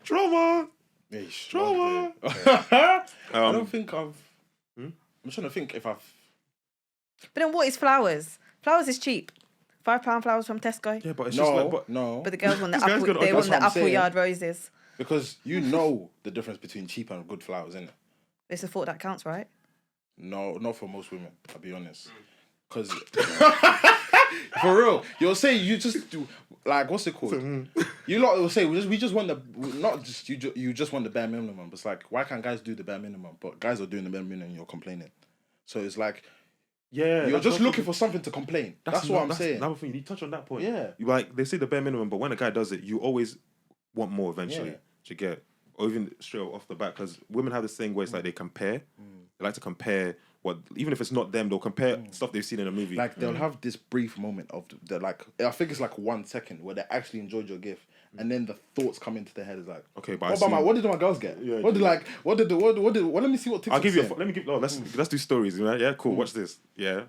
Trauma! Trauma! I don't think I've... I'm trying to think if I've... But then what is flowers? Flowers is cheap. £5 flowers from Tesco. Yeah, but it's just like... No. But the girls want the This guy's apple. gonna- They want that's the what I'm apple saying. yard roses. Because you know the difference between cheap and good flowers, innit? It's the thought that counts, right? No, not for most women, I'll be honest. Because... for real, you'll say you just do... Like, what's it called? You lot will say, we just want the... Not just... You just want the bare minimum. But it's like, why can't guys do the bare minimum? But guys are doing the bare minimum and you're complaining. So it's like... Yeah, You're just looking for something to complain. That's what I'm saying. Another thing, you touch on that point. Yeah. You like they say the bare minimum, but when a guy does it, you always want more eventually. Yeah. To get, or even straight off the bat, because women have this thing where it's like they compare. They like to compare what, even if it's not them, they'll compare stuff they've seen in a movie. Like they'll have this brief moment of the like I think it's like 1 second where they actually enjoyed your gift, and then the thoughts come into their head. Is like, okay, but what did my girls get? Yeah, What did let me see what TikTok I'll give you. said. Let me give. Let's do stories. Right? Yeah, cool. Watch this. Yeah,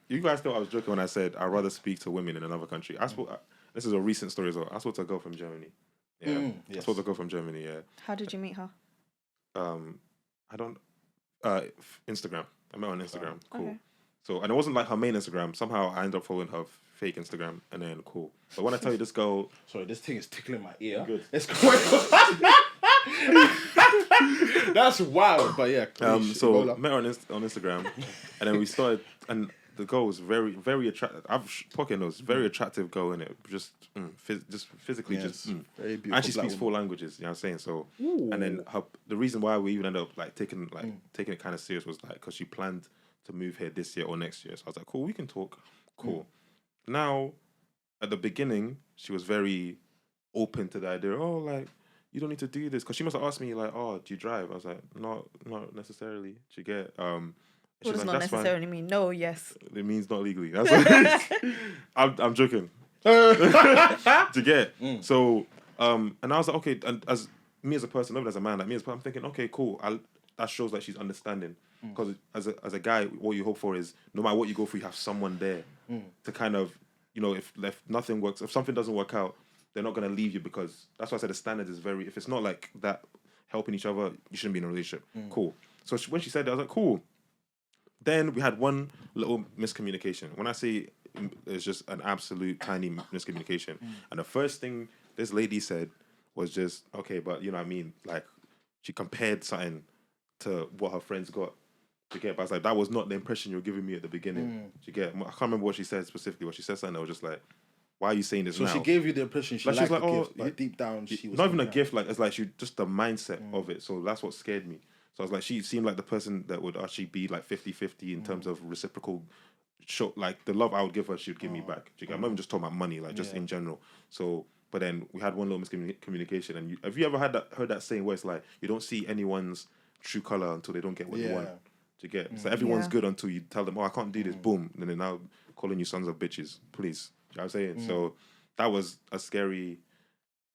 You guys thought I was joking when I said I'd rather speak to women in another country. This is a recent story as well. I spoke to a girl from Germany. Yeah, I spoke to a girl from Germany. Yeah. How did you meet her? I don't. Instagram. I met her on Instagram. Cool. Okay. So, and it wasn't like her main Instagram. Somehow I ended up following her fake Instagram, and then cool. But when I tell you this girl, Sorry, this thing is tickling my ear. Good. Let's go. That's wild, but yeah. so met her on Instagram, and then we started, and the girl was very, very attractive. Pocket knows, very attractive girl in it. Just physically, Yes, very beautiful. and she black speaks woman. 4 languages. You know what I'm saying? So, Ooh. and then the reason why we even ended up like taking it kind of serious was like because she planned to move here this year or next year. So I was like, cool, we can talk. Cool. Now, at the beginning, she was very open to the idea. Oh, like you don't need to do this because she must have asked me like, oh, do you drive? I was like, not necessarily. Do you get What does not necessarily mean? No, yes. It means not legally. That's what it is. I'm joking. To get so and I was like, okay, and as me as a person, not even as a man, like me as a person, I'm thinking, okay, cool. That shows that she's understanding. Because as a guy, what you hope for is no matter what you go through, you have someone there to kind of, if nothing works, if something doesn't work out, they're not gonna leave you because that's why I said the standard is very. If it's not like that, helping each other, you shouldn't be in a relationship. Cool. So when she said that, I was like, cool. Then we had one little miscommunication. When I say it's just an absolute tiny miscommunication, and the first thing this lady said was just, okay, but you know what I mean? Like, she compared something to what her friends got. To get, but I was like, that was not the impression you were giving me at the beginning. To get, I can't remember what she said specifically. What she said something that was just like, why are you saying this now? So she gave you the impression she liked the gift, but you- deep down she was not even a coming gift. Like it's like just the mindset of it. So that's what scared me. So I was like, she seemed like the person that would actually be like 50-50 in terms of reciprocal show like the love I would give her, she would give me back. I'm not even just talking about money, like just in general. So, but then we had one little miscommunication. And have you ever heard that saying where it's like you don't see anyone's true color until they don't get what you want? Do you get? So everyone's good until you tell them, oh, I can't do this. Boom, and then they're now calling you sons of bitches. Please, you know what I'm saying? So that was a scary.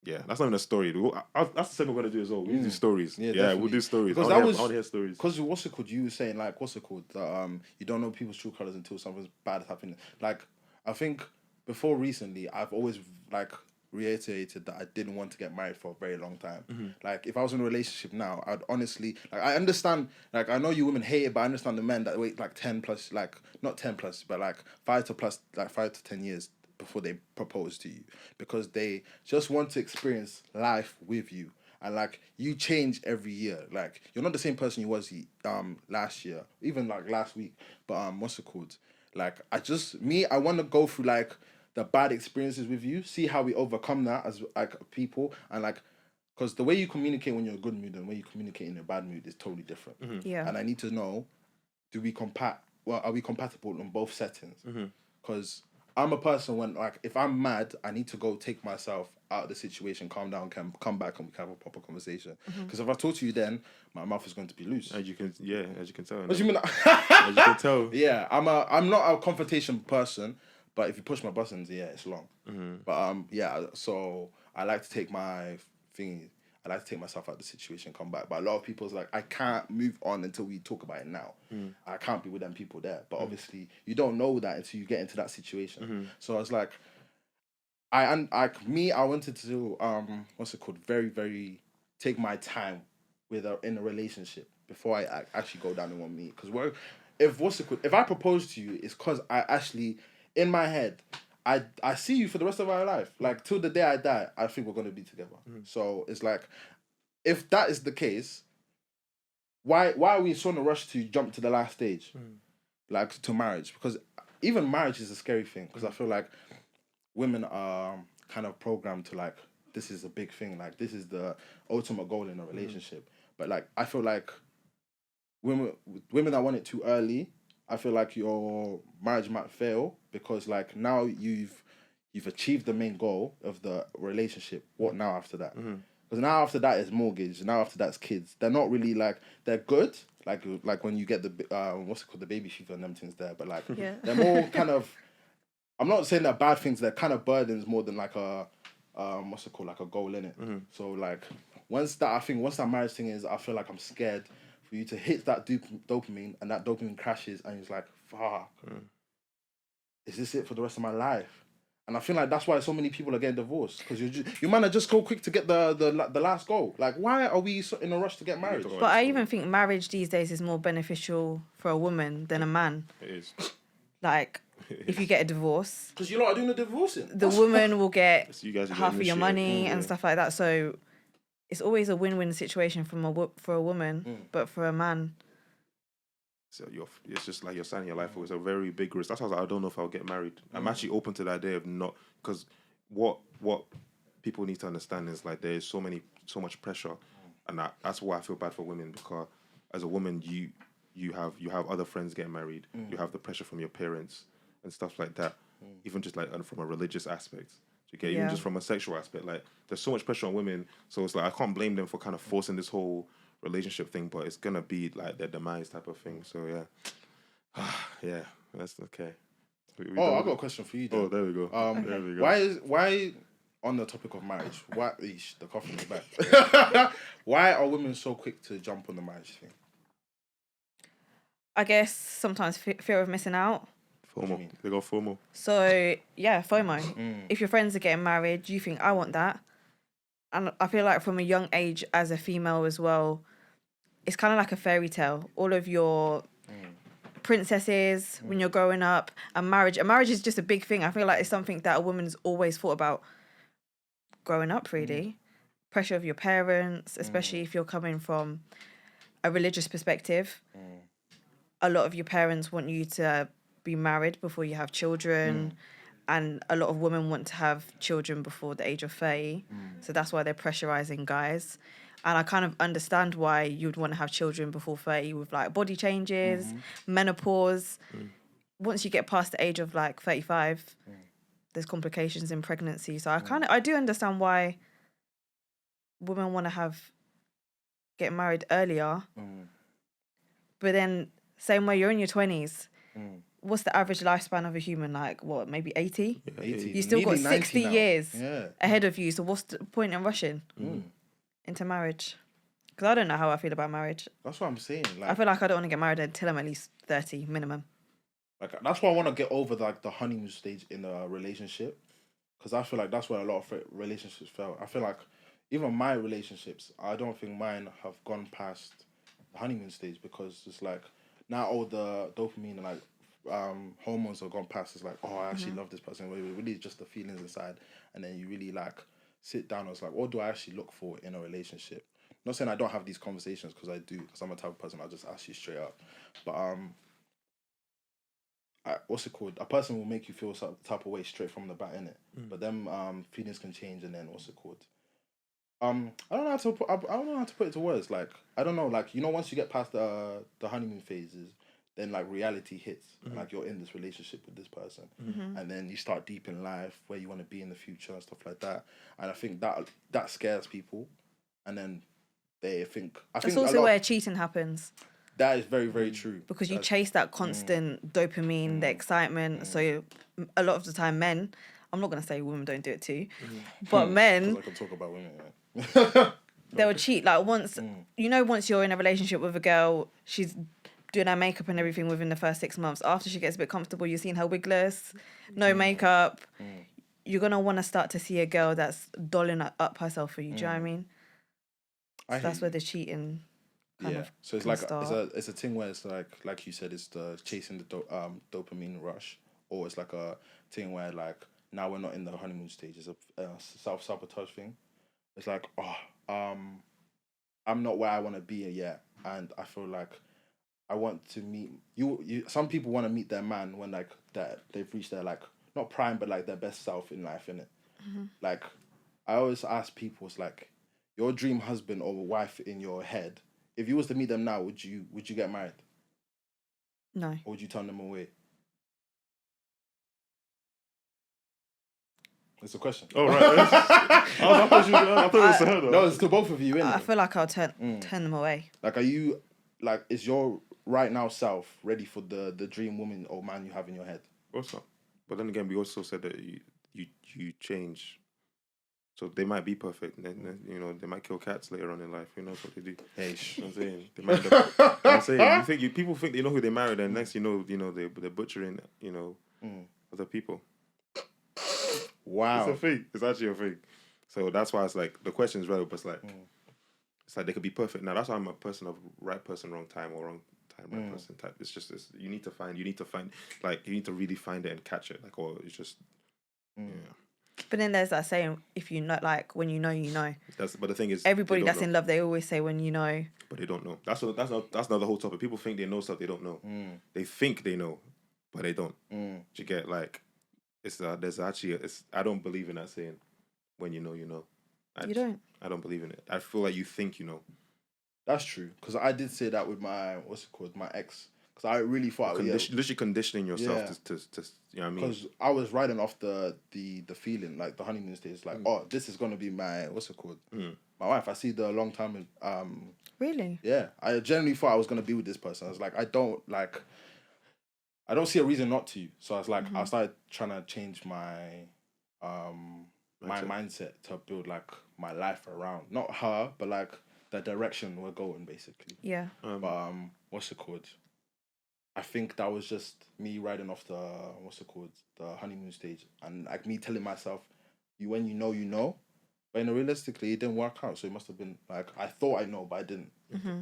Yeah, that's not even a story. That's the same we're gonna do as well. We do stories. Yeah, we'll do stories. Because I want to hear stories. Because what's it called? You were saying like, what's it called? That you don't know people's true colors until something bad happened. Like, I think before recently, I've always like reiterated that I didn't want to get married for a very long time. Like, if I was in a relationship now, I'd honestly like. I understand. Like, I know you women hate it, but I understand the men that wait like 10 plus, like not 10 plus, but like 5 to 10 years before they propose to you, because they just want to experience life with you. And like, you change every year. Like, you're not the same person you was last year, even like last week. But what's it called? Like, I want to go through like the bad experiences with you, see how we overcome that as like people, and like, because the way you communicate when you're in a good mood and the way you communicate in a bad mood is totally different. Yeah. And I need to know, are we compatible in both settings? Because I'm a person when, like, if I'm mad, I need to go take myself out of the situation, calm down, come back, and we can have a proper conversation. Because if I talk to you then, my mouth is going to be loose. As you can tell. What do you mean? As you can tell. Yeah, I'm not a confrontation person, but if you push my buttons, yeah, it's long. But yeah, so I like to take I like to take myself out of the situation, come back. But a lot of people's like, I can't move on until we talk about it now. I can't be with them people there. But obviously, you don't know that until you get into that situation. So I was like, I wanted to what's it called? Very, very take my time in a relationship before I actually go down in one meet. Because if I propose to you, it's because I actually in my head, I see you for the rest of our life. Like, till the day I die, I think we're going to be together. So it's like, if that is the case, why are we so in a rush to jump to the last stage? Like, to marriage? Because even marriage is a scary thing. Because I feel like women are kind of programmed to, like, this is a big thing. Like, this is the ultimate goal in a relationship. But, like, I feel like women that want it too early, I feel like your marriage might fail because, like, now you've achieved the main goal of the relationship. What now after that? Because now after that is mortgage. Now after that's kids. They're not really like, they're good. Like when you get the what's it called, the baby fever and them things there. But like they're more kind of. I'm not saying they're bad things. They're kind of burdens more than like a what's it called, like a goal in it. So like once that marriage thing is, I feel like I'm scared for you to hit that dopamine, and that dopamine crashes, and it's like, fuck, is this it for the rest of my life? And I feel like that's why so many people are getting divorced, because you might just go quick to get the last goal. Like, why are we so in a rush to get married? But I even think marriage these days is more beneficial for a woman than a man. It is. Like, if you get a divorce, because you lot are doing the divorcing, the woman will get half of your shit. money and stuff like that. So it's always a win-win situation for a woman, but for a man, so it's just like you're signing your life for. It's a very big risk. That's why I was like, I don't know if I'll get married. I'm actually open to the idea of not, because what people need to understand is like there is so much pressure, and that's why I feel bad for women, because as a woman you have other friends getting married, you have the pressure from your parents and stuff like that, even just like from a religious aspect. You get even just from a sexual aspect, like there's so much pressure on women. So it's like I can't blame them for kind of forcing this whole relationship thing, but it's gonna be like their demise type of thing. So yeah, that's okay. I got a question for you. Then. Oh, there we go. There we go. Why on the topic of marriage? Why the coffee in the back? Why are women so quick to jump on the marriage thing? I guess sometimes fear of missing out. FOMO. They got FOMO. So yeah, FOMO. If your friends are getting married, you think I want that, and I feel like from a young age as a female as well, it's kind of like a fairy tale. All of your princesses when you're growing up, and marriage is just a big thing. I feel like it's something that a woman's always thought about growing up, really. Pressure of your parents, especially if you're coming from a religious perspective. A lot of your parents want you to be married before you have children, and a lot of women want to have children before the age of 30. So that's why they're pressurizing guys. And I kind of understand why you'd want to have children before 30 with like body changes, menopause. once you get past the age of like 35, there's complications in pregnancy. So I do understand why women want to get married earlier. But then same way you're in your 20s. What's the average lifespan of a human? Like what, maybe 80? 80. You still got Nearly 90 60 now. years Yeah. ahead of you. So what's the point in rushing into marriage? Because I don't know how I feel about marriage. That's what I'm saying. Like, I feel like I don't want to get married until I'm at least 30 minimum. Like that's why I want to get over like the honeymoon stage in a relationship, because I feel like that's where a lot of relationships fail. I feel like even my relationships, I don't think mine have gone past the honeymoon stage, because it's like now all the dopamine and like hormones have gone past. It's like, oh, I actually love this person. Really just the feelings inside, and then you really like sit down and it's like, what do I actually look for in a relationship? Not saying I don't have these conversations, because I do, because I'm a type of person I'll just ask you straight up, but what's it called? A person will make you feel some type of way straight from the bat, innit? But them feelings can change, and then what's it called? I don't know how to put. I don't know how to put it to words. Like I don't know. Like, you know, once you get past the honeymoon phases, then like reality hits. And, like you're in this relationship with this person, and then you start deep in life, where you want to be in the future and stuff like that. And I think that scares people, and then they think. That's also where cheating happens. That is very, very true. Because you chase that constant dopamine, the excitement. So a lot of the time, men, I'm not going to say women don't do it too, but men... I can talk about women, right? They'll cheat. Like once you're in a relationship with a girl, she's doing her makeup and everything within the first 6 months. After she gets a bit comfortable, you're seeing her wigless, no makeup. You're going to want to start to see a girl that's dolling up herself for you. Do you know what I mean? So that's where the cheating... So it's like it's a thing where it's like you said, it's the chasing the dopamine rush, or it's like a thing where like now we're not in the honeymoon stage. It's a self-sabotage thing. It's like, I'm not where I want to be yet, and I feel like I want to meet you. Some people want to meet their man when like that they've reached their like not prime, but like their best self in life, innit? Like I always ask people, it's like your dream husband or wife in your head. If you was to meet them now, would you get married? No. Or would you turn them away? It's a question. Oh, right. I thought it was her, though. No, it's to both of you, innit? I feel like I'll turn them away. Like, are you, like, is your right now self ready for the dream woman or man you have in your head? Also, but then again, we also said that you change. So they might be perfect, and then, you know, they might kill cats later on in life. Who knows what they do? Hey, you know what I'm saying? They might I'm saying, people think they know who they married, and next they're butchering, other people. Wow. It's a thing. It's actually a thing. So that's why it's like, the question is relevant, but it's like they could be perfect. Now, that's why I'm a person of right person, wrong time, or wrong time, right person type. It's just this, you need to find, like, you need to really find it and catch it. Like, or it's just, yeah. But then there's that saying, if you know, like, when you know, you know. But the thing is, everybody that's in love, they always say when you know. But they don't know. That's not the whole topic. People think they know stuff they don't know. They think they know, but they don't. You get, like, there's actually I don't believe in that saying, when you know, you know. You don't? I don't believe in it. I feel like you think you know. That's true, because I did say that with my my ex. Because I really thought literally conditioning yourself to you know what I mean? Because I was riding off the feeling, like the honeymoon stage, like oh, this is gonna be my my wife. I see the long time. Really? Yeah, I genuinely thought I was gonna be with this person. I was like, I don't see a reason not to. So I was like, I started trying to change my my mindset to build like my life around not her, but like the direction we're going, basically. Yeah. But I think that was just me riding off the the honeymoon stage, and like me telling myself, when you know, you know. But realistically, it didn't work out. So it must have been like, I thought I know, but I didn't.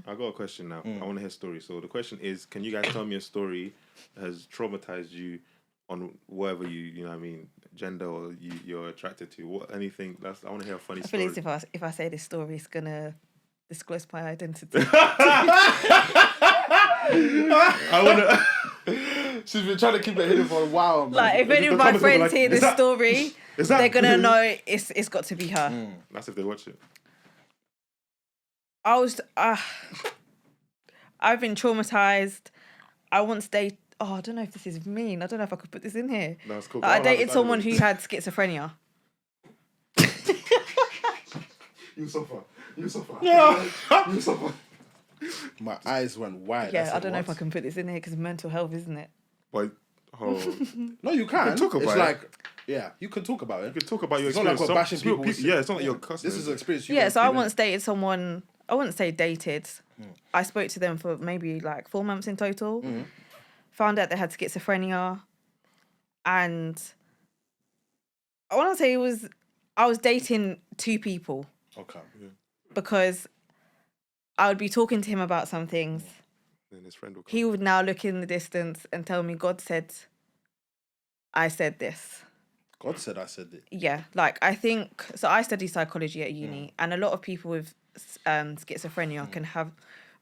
I got a question now. I want to hear a story. So the question is, can you guys tell me a story that has traumatized you on whatever you know what I mean, gender or you're attracted to? Anything? I want to hear a funny story. I feel as if I say this story, it's gonna disclose my identity. I wanna. She's been trying to keep it hidden for a while. Like, if any of my friends hear this story, they're gonna know it's got to be her. That's if they watch it. I've been traumatized. I once I don't know if this is mean. I don't know if I could put this in here. No, it's cool. Like, I dated someone who had schizophrenia. You suffer. You suffer. Yeah. You suffer. My eyes went wide. Yeah, I don't know if I can put this in here because mental health, isn't it? But No, you can. talk about it's it. like, yeah, you can talk about it. you can talk about your It's not like experience. we're bashing people. Yeah, it's not like you're cussing. This is an experience. Yeah, so I once dated someone, I wouldn't say dated. I spoke to them for maybe like 4 months in total. Found out they had schizophrenia. And I want to say I was dating 2 people. Okay. Yeah. Because I would be talking to him about some things. Then his friend will come. He would now look in the distance and tell me, God said, I said this. God said I said it. Yeah, like I think, so I study psychology at uni, and a lot of people with schizophrenia can have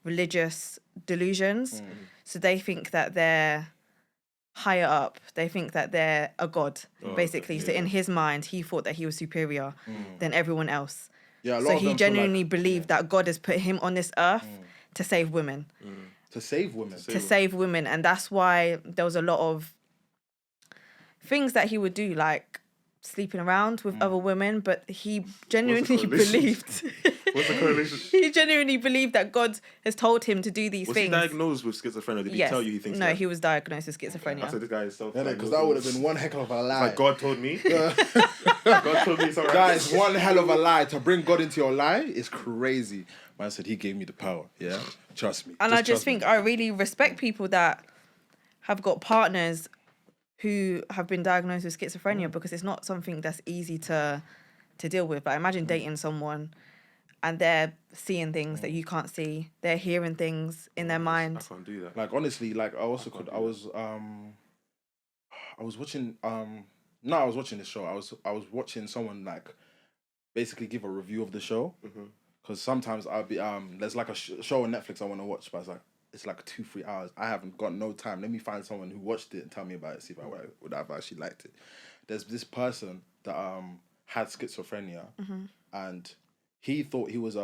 religious delusions. So they think that they're higher up. They think that they're a god, basically. So in his mind, he thought that he was superior than everyone else. Yeah, So he genuinely believed that God has put him on this earth to save women. To save women. To save women. And that's why there was a lot of things that he would do, like sleeping around with other women, but he genuinely believed... What's the correlation? He genuinely believed that God has told him to do these Was things. he diagnosed with schizophrenia? Did he tell you he thinks No, that? he was diagnosed with schizophrenia. I said this guy is self-diagnosed. Because that would have been one heck of a lie. Like God told me. God told me it's alright. Guys, one hell of a lie. To bring God into your lie is crazy. Man said he gave me the power. Yeah, trust me. And I just think I really respect people that have got partners who have been diagnosed with schizophrenia because it's not something that's easy to deal with. Like imagine dating someone and they're seeing things that you can't see. They're hearing things in their mind. I can't do that. Like honestly, like I also could. I was watching. No, I was watching this show. I was watching someone like basically give a review of the show. Because sometimes I'll be there's like a show on Netflix I want to watch, but it's like 2-3 hours. I haven't got no time. Let me find someone who watched it and tell me about it. See if I would have actually liked it. There's this person that had schizophrenia, and he thought he was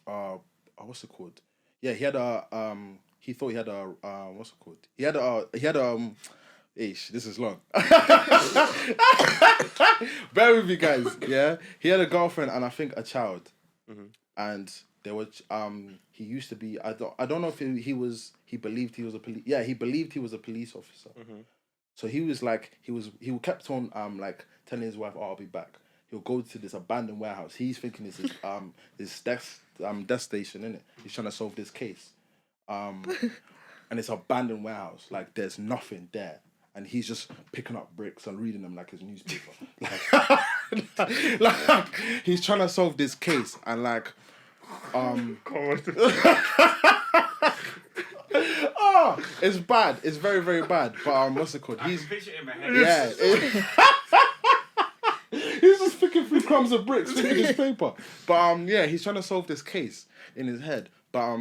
what's it called? Yeah, he had a he thought he had a what's it called? He had ish, this is long. Bear with me, guys. Yeah, he had a girlfriend and I think a child, and there was he used to be I don't know if he believed he was a police. Yeah, he believed he was a police officer. So he was like he kept on like telling his wife, "Oh, I'll be back." He'll go to this abandoned warehouse. He's thinking this is his death station, innit? He's trying to solve this case. And it's abandoned warehouse. Like there's nothing there. And he's just picking up bricks and reading them like his newspaper. like he's trying to solve this case and like oh, it's bad. It's very, very bad. But what's it called? He's picture it in my head. yeah. He's just picking through crumbs of bricks, picking his paper. But yeah, he's trying to solve this case in his head. But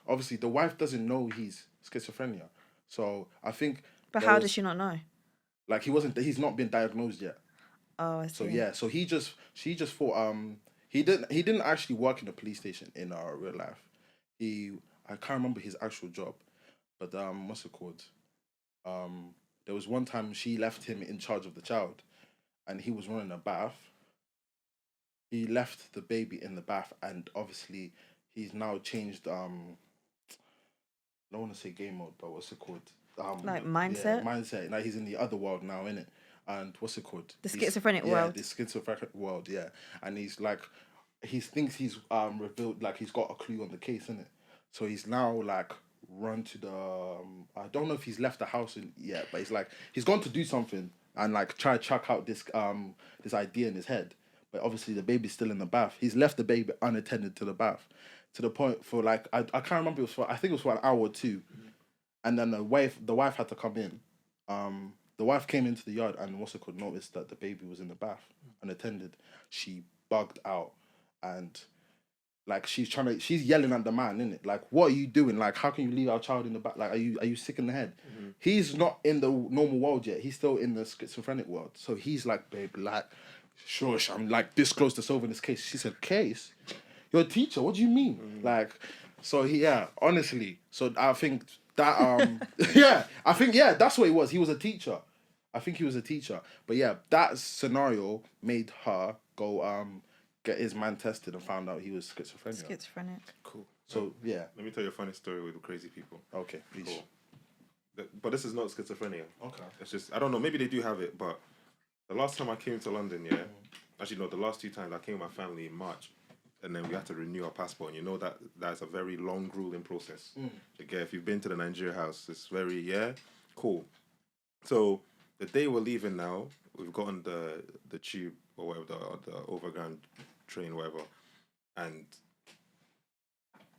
obviously the wife doesn't know he's schizophrenia. So I think. But how does she not know? Like he's not been diagnosed yet. Oh, I see. So yeah, so she just thought he didn't actually work in the police station in real life. I can't remember his actual job, but what's it called? There was one time she left him in charge of the child, and he was running a bath. He left the baby in the bath, and obviously he's now changed. I don't want to say game mode, but what's it called? Like mindset? Yeah, mindset. Like he's in the other world now, innit? And what's it called? The schizophrenic Yeah, world. the schizophrenic world, yeah. And he's like, he thinks he's revealed, like he's got a clue on the case, innit? So he's now like run to the, I don't know if he's left the house yet, but he's like, he's gone to do something and like try to chuck out this this idea in his head. But obviously the baby's still in the bath. He's left the baby unattended to the bath. To the point for like, I can't remember, I think it was for an hour or two. And then the wife had to come in. The wife came into the yard and what's it called, noticed that the baby was in the bath unattended. She bugged out and like she's yelling at the man, innit? Like, what are you doing? Like, how can you leave our child in the bath? Like, are you sick in the head? He's not in the normal world yet. He's still in the schizophrenic world. So he's like, babe, like, shush, I'm like this close to solving this case. She said, case? You're a teacher, what do you mean? Like, so yeah, honestly, so I think yeah, I think that's what he was. He was a teacher. I think he was a teacher. But yeah, that scenario made her go get his man tested and found out he was schizophrenic. Cool. So yeah. Let me tell you a funny story with crazy people. Okay, please. Cool. But this is not schizophrenia. Okay. It's just, I don't know, maybe they do have it, but the last time I came to London, actually no, the last 2 times I came with my family in March, and then we had to renew our passport, and you know that's a very long, grueling process. Okay, if you've been to the Nigeria house, it's very, cool. So the day we're leaving now, we've gotten the tube or whatever, the overground train, whatever, and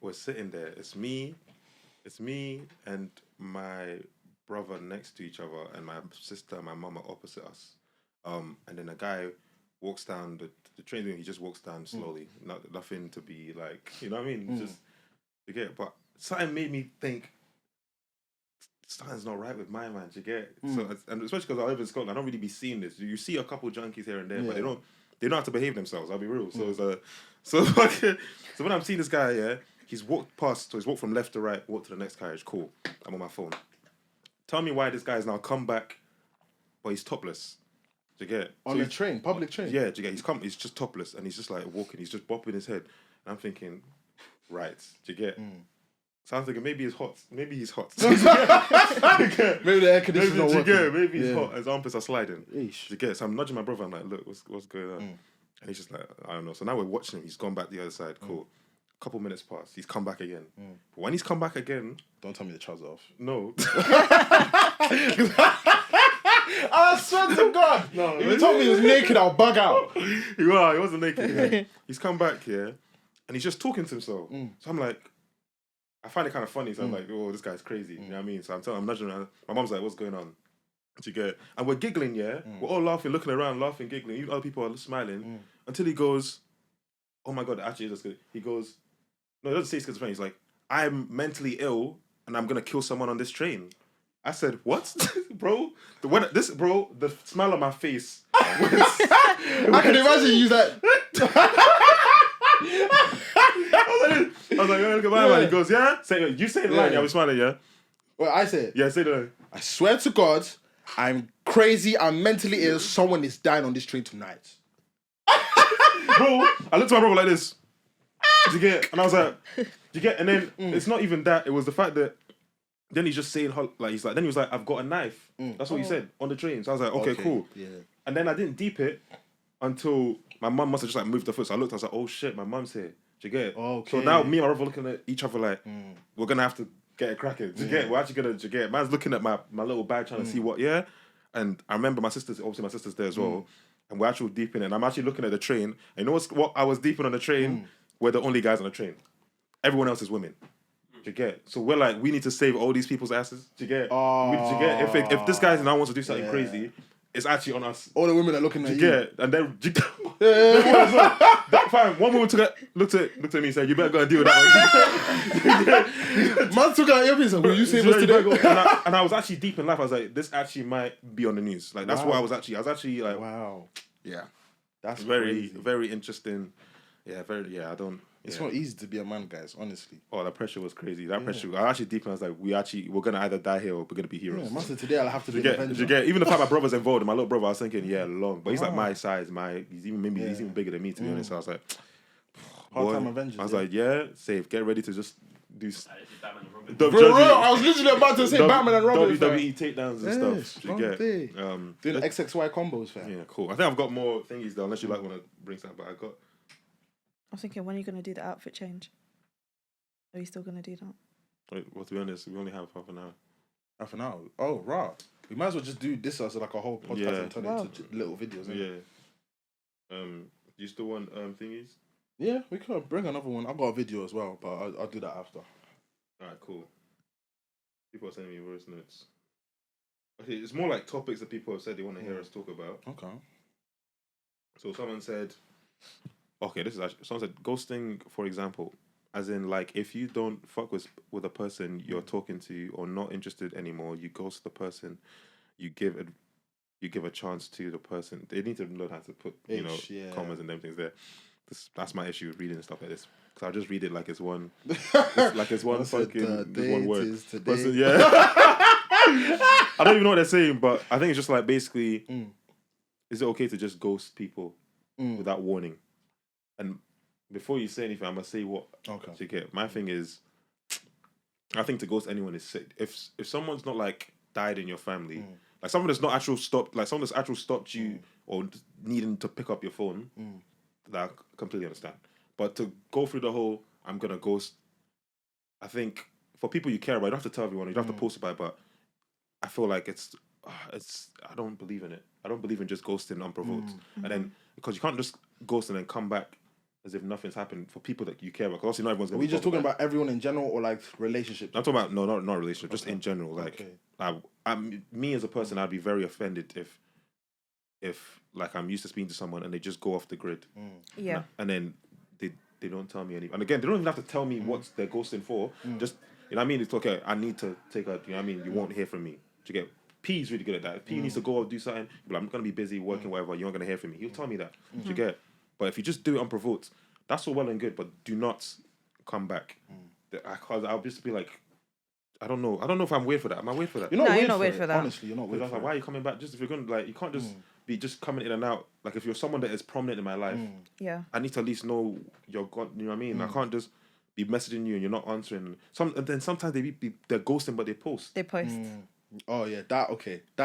we're sitting there. It's me and my brother next to each other, and my sister and my mum are opposite us. And then a guy walks down the train. He just walks down slowly. Nothing to be like, you know what I mean? Just you get. But something made me think something's not right with my man. You get. So, and especially because I live in Scotland, I don't really be seeing this. You see a couple junkies here and there, but they don't have to behave themselves. I'll be real. So so when I'm seeing this guy, he's walked past. So he's walked from left to right, walked to the next carriage. Cool. I'm on my phone. Tell me why this guy's now come back, but he's topless. Do you get? On the train, public train? Yeah, do you get? He's just topless, and he's just like walking, he's just bopping his head. And I'm thinking, right, do you get? So I'm thinking, maybe he's hot. Maybe he's hot. Maybe the air conditioner's not working. Maybe he's hot. His armpits are sliding. Eesh. Do you get? So I'm nudging my brother, I'm like, look, what's going on? And he's just like, I don't know. So now we're watching him, he's gone back the other side, cool. Couple minutes pass, he's come back again. But when he's come back again... Don't tell me the trousers off. No. I swear to God. No, if you told me he was naked, I'll bug out. He wasn't naked. Yeah. He's come back here, and he's just talking to himself. So I'm like, I find it kind of funny. So I'm like, oh, this guy's crazy. You know what I mean? So I'm nudging around. My mom's like, what's going on? Do you get? And we're giggling, We're all laughing, looking around, laughing, giggling. Even other people are smiling. Until he goes, oh my God, actually, that's good. He goes, no, he doesn't say schizophrenia. He's like, I'm mentally ill, and I'm going to kill someone on this train. I said, what? Bro? The smile on my face. I can imagine you use that. I was like, look at my man. He goes, yeah? You say the line, I was smiling, yeah? Well, I said, yeah, say the line. I swear to God, I'm crazy, I'm mentally ill, someone is dying on this train tonight. Bro, I looked at my brother like this. Do you get? And I was like, do you get? And then it's not even that. It was the fact that then he's just saying, like, then he was like, I've got a knife. That's what he said on the train. So I was like, okay, cool. Yeah. And then I didn't deep it until my mum must have just like moved the foot. So I looked, I was like, oh shit, my mum's here. Do you get? Okay. So now me and my brother looking at each other like, we're going to have to get it cracking. Do you get? We're actually going to, get? Man's looking at my little bag trying to see what, And I remember my sister's there as well. And we're actually deep in it. And I'm actually looking at the train. And you know what I was deep in on the train? We're the only guys on the train. Everyone else is women. Do you get? So we're like, we need to save all these people's asses. Do you get? Do you get? If this guy now wants to do something crazy, it's actually on us. All the women are looking at you. Yeah, and then that fine. One woman looked at me and said, "You better go and deal with that one." Man took out earpiece and will you save us today? And I was actually deep in life. I was like, this actually might be on the news. Like that's what I was actually like, wow, yeah, that's very crazy. very interesting. Yeah, I don't. It's not easy to be a man, guys. Honestly. Oh, the pressure was crazy. That pressure. I actually deep. I was like, we're gonna either die here or we're gonna be heroes. Yeah, master, today I'll have to be an Avenger. You get? Even the fact my brother's involved, my little brother, I was thinking, long, but he's like my size. He's even bigger than me, to be honest. So I was like, part-time Avengers. I was like, safe. Get ready to just do. Bro, I was literally about to say Batman and Robin. WWE takedowns and stuff. You get? Doing XXY combos, fam. Yeah, cool. I think I've got more thingies though, unless you want to bring something. But I got. I was thinking, when are you going to do the outfit change? Are you still going to do that? Wait, well, to be honest, we only have half an hour. Half an hour? Oh, right. We might as well just do this as like a whole podcast and turn it into little videos. Yeah. Do you still want thingies? Yeah, we could bring another one. I've got a video as well, but I'll do that after. Alright, cool. People are sending me voice notes. Okay, it's more like topics that people have said they want to hear us talk about. Okay. So someone said... Okay, this is actually... Someone said, ghosting, for example, as in, like, if you don't fuck with a person you're talking to or not interested anymore, you ghost the person, you give a chance to the person. They need to learn how to put, commas and them things there. That's my issue with reading stuff like this. because I'll just read it like it's one. It's one fucking just one word. Yeah. I don't even know what they're saying, but I think it's just like basically, is it okay to just ghost people without warning? And before you say anything, I'm gonna say what you get. My thing is, I think to ghost anyone is sick. If someone's not like died in your family, like someone that's not actual stopped, like someone that's actual stopped you or needing to pick up your phone, that I completely understand. But to go through the whole, I'm gonna ghost. I think for people you care about, you don't have to tell everyone, you don't have to post about it, but I feel like it's. I don't believe in it. I don't believe in just ghosting unprovoked, and then because you can't just ghost and then come back as if nothing's happened for people that you care about. Because obviously not everyone's gonna. Are we just talking about everyone in general or like relationships? I'm talking about not relationship, just in general. Like, me as a person, I'd be very offended if like I'm used to speaking to someone and they just go off the grid. Yeah. And then they don't tell me anything. And again, they don't even have to tell me what they're ghosting for. Just, you know what I mean? It's okay, I need to take her, you know what I mean? You won't hear from me. Do you get? P's really good at that. If P needs to go or do something, but I'm going to be busy working, whatever, you're not going to hear from me. He'll tell me that. Do you get? But if you just do it unprovoked, that's all well and good, but do not come back. Because I'll just be like, I don't know if I'm weird for that. Am I weird for that? You're not weird for that. Honestly, you're not weird for that. Why are you coming back? Just if you're going to, like, you can't just be just coming in and out. Like, if you're someone that is prominent in my life, I need to at least know you're gone. You know what I mean? I can't just be messaging you and you're not answering. And then sometimes they're ghosting, but they post. They post. Oh yeah, that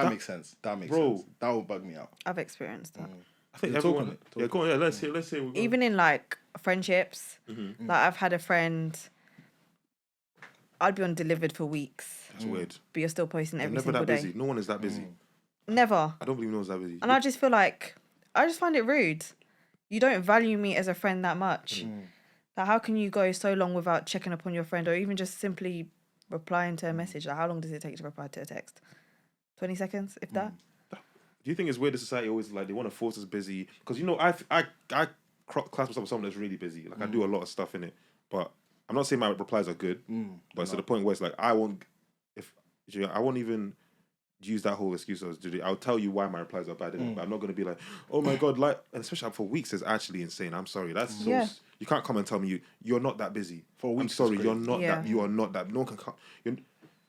makes sense. That makes sense. That will bug me out. I've experienced that. I think everyone. Yeah, go on. Yeah, let's say. Even in like friendships, like I've had a friend. I'd be on delivered for weeks. That's weird. But you're still posting every single day. Never that busy. No one is that busy. Never. I don't believe no one's that busy. And I just feel like I just find it rude. You don't value me as a friend that much. Like, how can you go so long without checking up on your friend or even just simply replying to a message? Like, how long does it take to reply to a text? 20 seconds, if that? Do you think it's weird that society always like they want to force us busy? Because you know, I class myself as someone that's really busy. Like I do a lot of stuff in it, but I'm not saying my replies are good. But to the point where it's like I won't even use that whole excuse as I'll tell you why my replies are bad. But I'm not going to be like, oh my god, like, and especially for weeks is actually insane. I'm sorry, that's so. You can't come and tell me you're not that busy. For a week, I'm sorry, you're not that. You are not that. No one can come.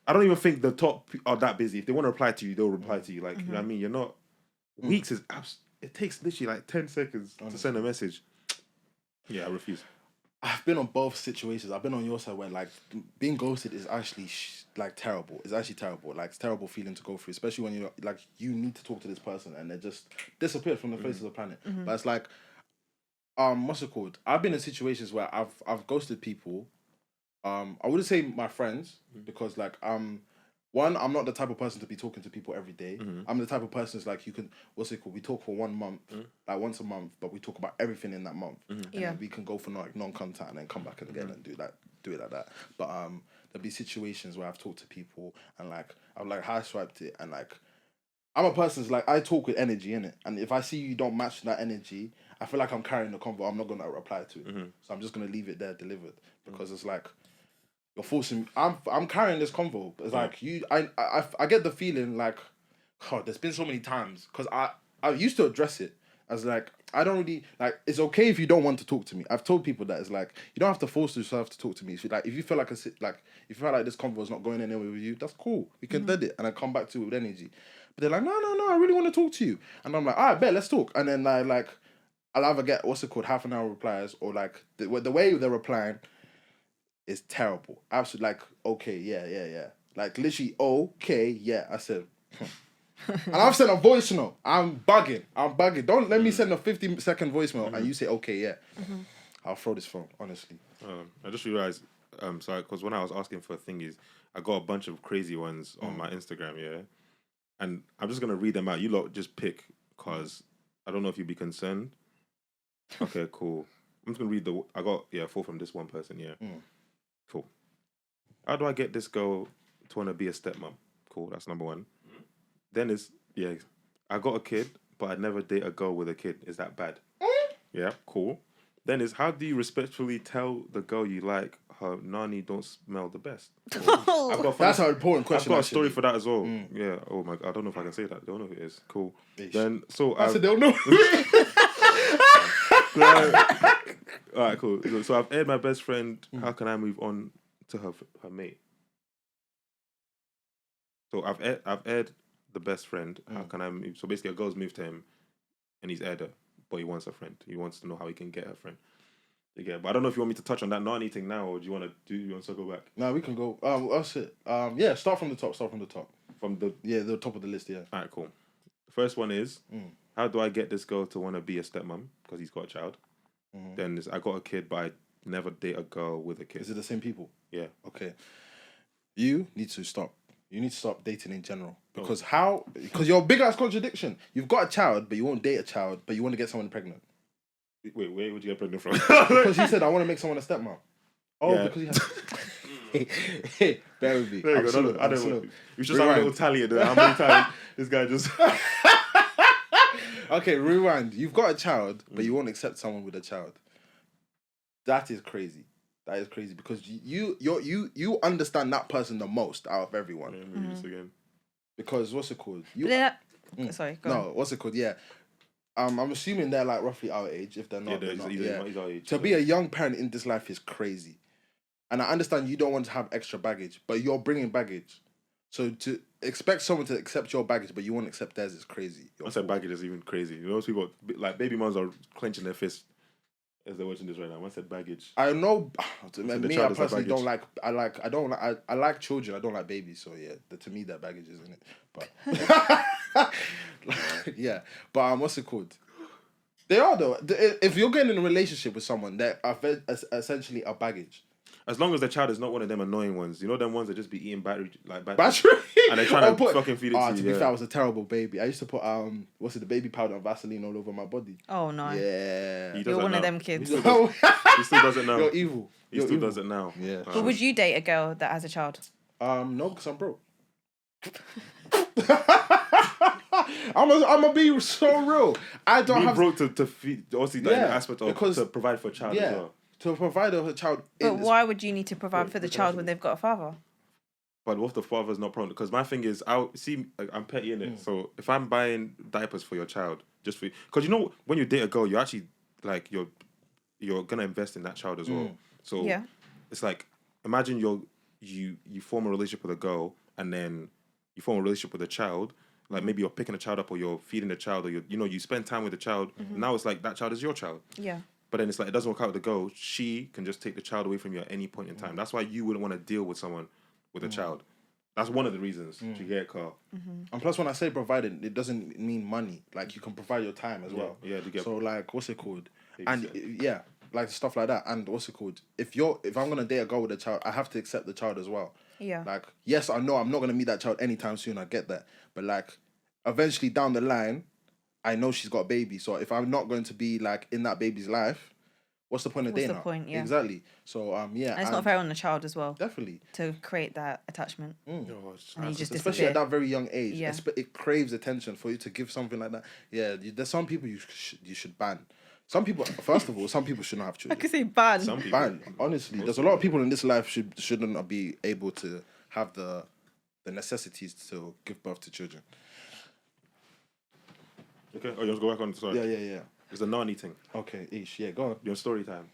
I don't even think the top are that busy. If they want to reply to you, they'll reply to you. Like you know what I mean. You're not. Weeks is it takes literally like 10 seconds to send a message. Yeah, I refuse. I've been on both situations. I've been on your side where like being ghosted is actually like terrible. It's actually terrible. Like it's a terrible feeling to go through, especially when you need to talk to this person and they just disappeared from the face of the planet. But it's like, what's it called? I've been in situations where I've ghosted people. I wouldn't say my friends because like one, I'm not the type of person to be talking to people every day. I'm the type of person that's like, you can, what's it called? We talk for 1 month, like once a month, but we talk about everything in that month. And then we can go for like non-contact and then come back again and do it like that. But there'll be situations where I've talked to people and like, I've like high swiped it and like, I'm a person that's like, I talk with energy in it. And if I see you don't match that energy, I feel like I'm carrying the convo. I'm not going to reply to it. So I'm just going to leave it there delivered because it's like, you're forcing. I'm carrying this convo. It's like I get the feeling like, God, there's been so many times because I used to address it as like I don't really like. It's okay if you don't want to talk to me. I've told people that it's like you don't have to force yourself to talk to me. If you feel like if you feel like this convo is not going anywhere with you, that's cool. We can dead it and I come back to it with energy. But they're like, no, I really want to talk to you, and I'm like, all right, bet, let's talk. And then I'll either get half an hour replies or like the way they're replying. Is terrible. Absolutely, like, okay, yeah. Like, literally, okay, yeah. I said, and I've sent a voice note. I'm bugging. Don't let me send a 50-second voicemail and you say, okay, yeah. I'll throw this phone, honestly. I just realized, sorry, because when I was asking for thingies, I got a bunch of crazy ones on my Instagram, yeah? And I'm just going to read them out. You lot just pick, because I don't know if you'd be concerned. Okay, cool. I'm just going to read I got, 4 from this one person, yeah. Cool. How do I get this girl to want to be a stepmom? Cool, that's number 1. Then I got a kid, but I'd never date a girl with a kid. Is that bad? Yeah, cool. Then how do you respectfully tell the girl you like her nanny don't smell the best? That's an important question. I've got a story for that as well. Yeah, oh my God, I don't know if I can say that. I don't know who it is. Cool. Ish. Then, I said, don't know. All right, cool. So I've aired my best friend. How can I move on to her mate? So I've aired the best friend. How can I move? So basically, a girl's moved to him, and he's aired her, but he wants a friend. He wants to know how he can get her friend. Yeah, but I don't know if you want me to touch on that Nani thing now, or do you want to circle back? No, we can go. That's it. Yeah, start from the top. From the the top of the list. Yeah. All right, cool. The first one is how do I get this girl to want to be a stepmom because he's got a child? Then I got a kid, but I never date a girl with a kid. Is it the same people? Yeah. Okay. You need to stop. You need to stop dating in general because Because you're a big ass contradiction. You've got a child, but you won't date a child, but you want to get someone pregnant. Wait, where would you get pregnant from? Because he said, I want to make someone a stepmom. Oh, yeah. because he has... Bear with me. There you go. I don't know. You should have a little tally of how many times this guy just... Okay, rewind. You've got a child, but you won't accept someone with a child. That is crazy. That is crazy because you understand that person the most out of everyone. Yeah, maybe this again. Because what's it called? Sorry, go on. What's it called? Yeah. I'm assuming they're like roughly our age. If they're not, he's our age. To be a young parent in this life is crazy, and I understand you don't want to have extra baggage, but you're bringing baggage. So to expect someone to accept your baggage, but you won't accept theirs is crazy. I said baggage is even crazy. You know, those people like baby moms are clenching their fists as they're watching this right now. I said baggage. I know. Me, I personally don't like. I like children. I don't like babies. So yeah, to me that baggage isn't it. But yeah, but what's it called? They are though. If you're getting in a relationship with someone, they're essentially a baggage. As long as the child is not one of them annoying ones, you know, them ones that just be eating battery, and they're trying to fucking feed it to you. To be fair, I was a terrible baby. I used to put the baby powder and Vaseline all over my body. Oh no. Yeah. You're one of them kids. He still does it now. You're evil. He still does it now. Yeah. But would you date a girl that has a child? No, because I'm broke. I'm gonna be so real. I don't have broke to feed. Obviously, the aspect of to provide for a child as well. To provide a child. But why would you need to provide for the child when they've got a father? But what if the father's not prone? Because my thing is, I'm petty in it. So if I'm buying diapers for your child, just for because you know when you date a girl, you're actually like you're gonna invest in that child as well. So it's like imagine you form a relationship with a girl and then you form a relationship with a child. Like maybe you're picking a child up or you're feeding the child or you spend time with the child. Now it's like that child is your child. Yeah. But then it's like it doesn't work out with the girl. She can just take the child away from you at any point in time. That's why you wouldn't want to deal with someone with a child. That's one of the reasons to get a car. And plus, when I say provided, it doesn't mean money. Like you can provide your time as well. Yeah. So like, what's it called? Like stuff like that. And what's it called? If I'm gonna date a girl with a child, I have to accept the child as well. Yeah. Like, yes, I know I'm not gonna meet that child anytime soon. I get that, but like, eventually down the line, I know she's got a baby. So if I'm not going to be like in that baby's life, what's the point of dating her? What's the point? Yeah. Exactly. So and it's not fair on the child as well. Definitely. To create that attachment. And you just especially at that very young age. Yeah. It craves attention for you to give something like that. Yeah. There's some people you should ban. Some people, first of all, some people should not have children. I could say ban. Some people. Ban. Honestly, there's a lot of people in this life shouldn't be able to have the necessities to give birth to children. Okay. Oh, you want to go back on the story? Yeah. It's a Nani thing. Okay, Ish. Yeah, go on. You want story time?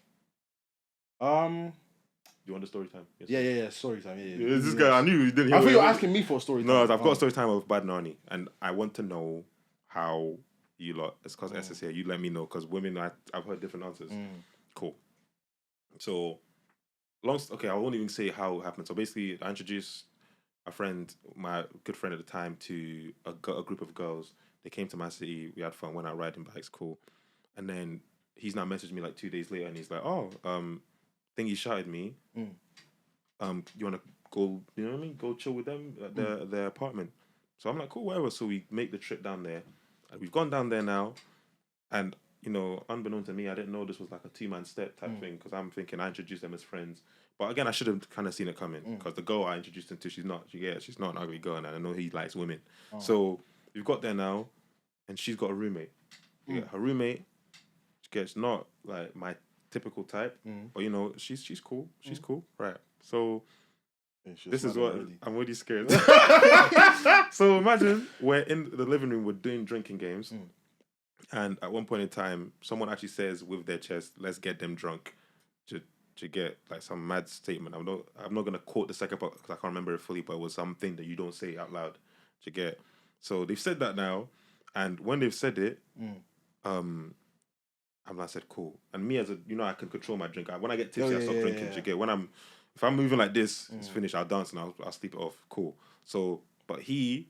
You want the story time? Yes. Yeah. Story time. Yeah. This guy, I knew you didn't hear. I thought you were asking me for a story time. No, I've got a story time of bad Nani, and I want to know how you lot. It's because S is here. You let me know because women, I've heard different answers. Cool. So, I won't even say how it happened. So basically, I introduced a friend, my good friend at the time, to a group of girls. They came to my city. We had fun. Went out riding bikes. Cool. And then he's now messaged me like 2 days later, and he's like, "Oh, think he shouted me. You want to go? You know what I mean? Go chill with them at their apartment." So I'm like, "Cool, whatever." So we make the trip down there. We've gone down there now, and unbeknown to me, I didn't know this was like a 2-man step type thing because I'm thinking I introduced them as friends. But again, I should have kind of seen it coming because the girl I introduced him to, she's not an ugly girl, and I know he likes women. So we've got there now, and she's got a roommate. Her roommate, it's not like my typical type, but she's cool. She's cool, right? So this is what I'm already scared. So imagine we're in the living room, we're doing drinking games, And at one point in time, someone actually says with their chest, "Let's get them drunk," to get like some mad statement. I'm not gonna quote the second part because I can't remember it fully, but it was something that you don't say out loud. To get. So they've said that now, and when they've said it, I'm like, I said cool. And me as a, I can control my drink. When I get tipsy, I stop drinking. To get if I'm moving like this, it's finished. I'll dance and I'll sleep it off. Cool. So, but he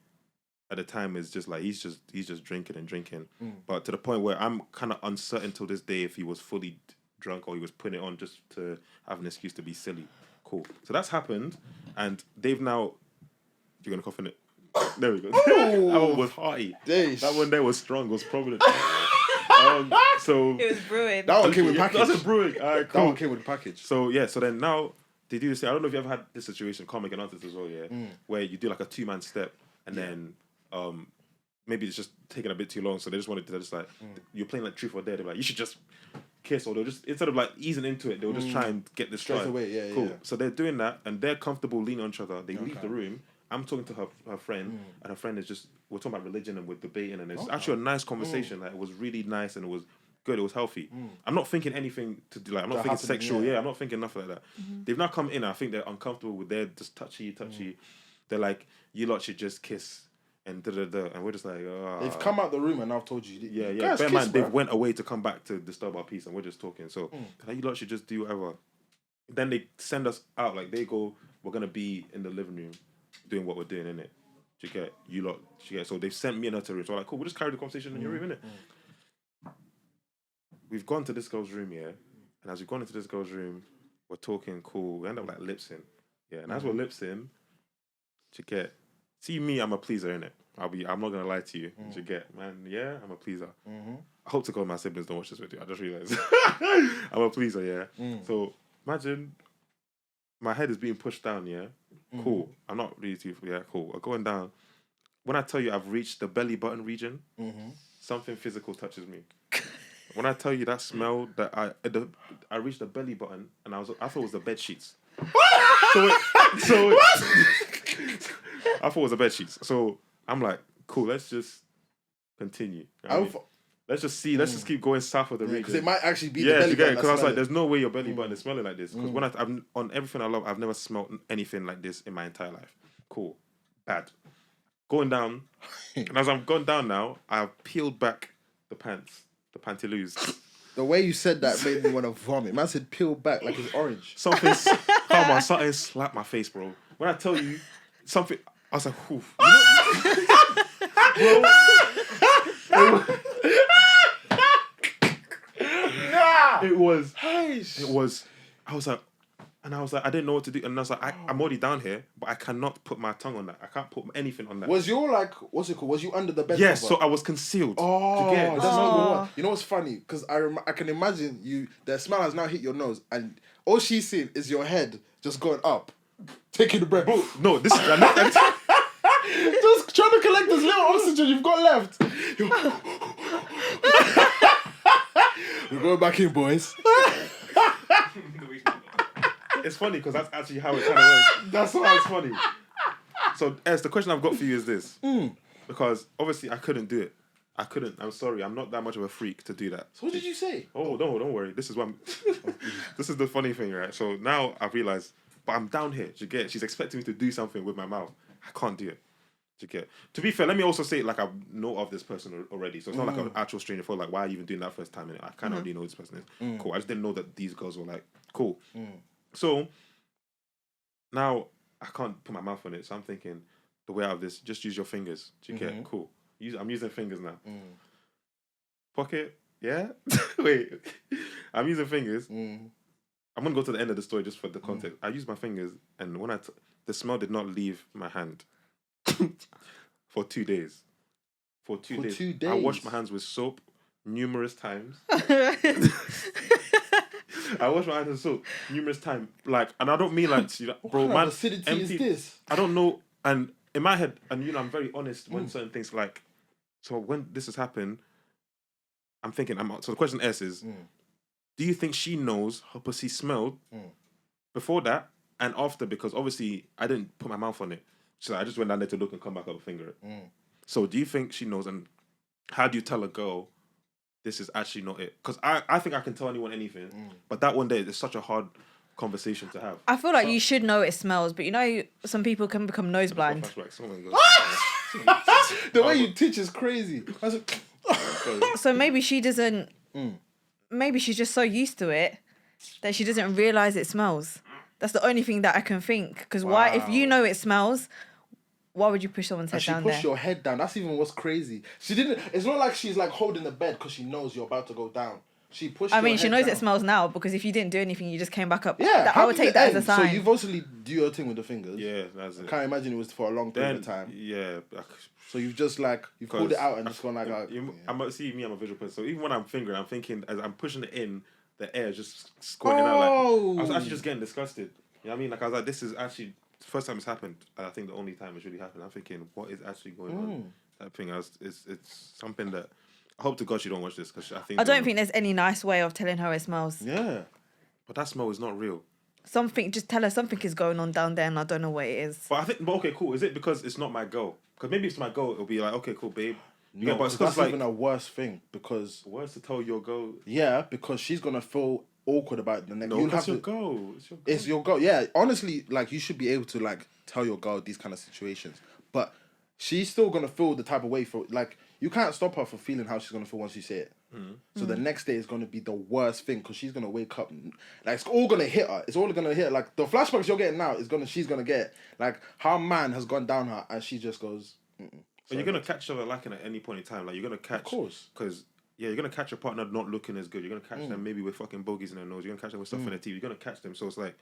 at the time is just like he's just drinking and drinking, but to the point where I'm kind of uncertain till this day if he was fully drunk or he was putting it on just to have an excuse to be silly. Cool. So that's happened, and they've now. You're gonna cough in it. There we go. That one was hearty. That one there was strong. Was prominent. So it was brewing. That one came with package. That's a brewing. Cool. That one came with package. So yeah. So then now they do this thing. I don't know if you ever had this situation. Comic and artist as well. Yeah. Where you do like a 2-man step, and then maybe it's just taking a bit too long. So they just wanted to just like you're playing like truth or dare. They're like you should just kiss, or they'll just instead of like easing into it, they'll just try and get this straight away. Yeah. Cool. So they're doing that, and they're comfortable leaning on each other. They leave the room. I'm talking to her friend, and her friend is just we're talking about religion and we're debating, and it's actually a nice conversation. Like it was really nice and it was good. It was healthy. I'm not thinking anything to do. Like I'm not thinking sexual. Yeah, I'm not thinking nothing like that. They've now come in. I think they're uncomfortable with their just touchy. They're like, you lot should just kiss and and we're just like, they've come out the room and I've told you. Yeah. Bear in mind, they went away to come back to disturb our peace, and we're just talking. So like, you lot should just do whatever. Then they send us out. Like they go, we're gonna be in the living room doing what we're doing, innit? Do you get you lot? Do you get? So they've sent me and her to room. So I'm like, cool, we'll just carry the conversation in your room, innit? We've gone to this girl's room, yeah. And as we've gone into this girl's room, we're talking cool. We end up like lip-sync. Yeah, and as we're lip-sync, do you get? See me, I'm a pleaser, innit? I'm not gonna lie to you. Do you get? Man, yeah, I'm a pleaser. I hope to God my siblings don't watch this video. I just realised. I'm a pleaser, yeah. So imagine my head is being pushed down, yeah. Cool. I'm not really too. Yeah, cool. I'm going down. When I tell you I've reached the belly button region, something physical touches me. When I tell you that smell that I reached the belly button and I thought it was the bed sheets. so I thought it was the bed sheets. So I'm like, cool. Let's just continue. Let's just see. Let's just keep going south of the region. Because it might actually be the belly button. Because I was like, there's no way your belly button is smelling like this. Because when I'm on everything I love, I've never smelled anything like this in my entire life. Cool. Bad. Going down. And as I'm going down now, I've peeled back the pants, the pantyloos. The way you said that made me want to vomit. Man said peel back like it's orange. Something slapped my face, bro. When I tell you something, I was like, whew. It was. I was like, I didn't know what to do, and I was like, I'm already down here, but I cannot put my tongue on that. I can't put anything on that. Was your what's it called? Was you under the bed? Yes, cover? so I was concealed. Oh, that's number one. You know what's funny? Because I can imagine you. The smell has now hit your nose, and all she's seen is your head just going up, taking the breath. Bro, no, this is just trying to collect this little oxygen you've got left. We're going back in, boys. It's funny because that's actually how it kind of works. That's why it's funny. So, the question I've got for you is this. Because obviously I couldn't do it. I'm sorry. I'm not that much of a freak to do that. So what did you say? Oh, don't worry. This is this is the funny thing, right? So now I've realised, but I'm down here. Do you get? She's expecting me to do something with my mouth. I can't do it. Do you get? To be fair, let me also say, like, I know of this person already. So it's not like an actual stranger for, like, why are you even doing that first time? I kind of already know who this person is. Cool. I just didn't know that these girls were, like, cool. So now I can't put my mouth on it. So I'm thinking, the way out of this, just use your fingers. Do you get? Cool. I'm using fingers now. Pocket, yeah? Wait. I'm using fingers. I'm going to go to the end of the story just for the context. I used my fingers, and when the smell did not leave my hand for 2 days. For 2 days. I washed my hands with soap numerous times. I washed my hands with soap numerous times. Like, and I don't mean like, bro, man, acidity empty, is this? I don't know. And in my head, and I'm very honest when certain things like, so when this has happened, I'm thinking, so the question S is, do you think she knows her pussy smelled before that and after? Because obviously I didn't put my mouth on it. So I just went down there to look and come back up and finger it. So do you think she knows? And how do you tell a girl this is actually not it. Because I think I can tell anyone anything, but that one day it's such a hard conversation to have. I feel like you should know it smells, but you know, some people can become nose blind. The way you teach is crazy. So maybe she doesn't. Maybe she's just so used to it that she doesn't realize it smells. That's the only thing that I can think. Because why, if you know it smells, why would you push someone's head down there? She pushed your head down. That's even what's crazy. She didn't. It's not like she's like holding the bed because she knows you're about to go down. She pushed. I mean, she knows down. it smells now because if you didn't do anything, you just came back up. Yeah, I would take that as a sign. So you've obviously do your thing with the fingers. Yeah, that's it. I can't imagine it was for a long period of time. Yeah. So you've just like you've pulled it out and just gone like. I'm a visual person. So even when I'm fingering, I'm thinking as I'm pushing it in, the air is just squirting out. Like I was actually just getting disgusted. You know what I mean? Like I was like, this is actually the first time it's happened. And I think the only time it's really happened. I'm thinking, what is actually going on? That thing, it's something that I hope to God she don't watch this because I don't think there's any nice way of telling her it smells. Yeah, but that smell is not real. Just tell her something is going on down there and I don't know what it is. But okay, cool. Is it because it's not my girl? Because maybe if it's my girl, it'll be like, okay, cool, babe. No, but that's like, even a worse thing because worse to tell your girl. Yeah, because she's gonna feel awkward about it. The next. No, it's your girl. It's your girl. Yeah, honestly, like you should be able to like tell your girl these kind of situations, but she's still gonna feel the type of way for like you can't stop her from feeling how she's gonna feel once you say it. So the next day is gonna be the worst thing because she's gonna wake up like it's all gonna hit her. It's all gonna hit her. Like the flashbacks you're getting now she's gonna get like her man has gone down her and she just goes. But you're gonna catch her lacking at any point in time. Like you're gonna catch, of course, because you're gonna catch your partner not looking as good. You're gonna catch them maybe with fucking bogeys in their nose. You're gonna catch them with stuff in their teeth. You're gonna catch them. So it's like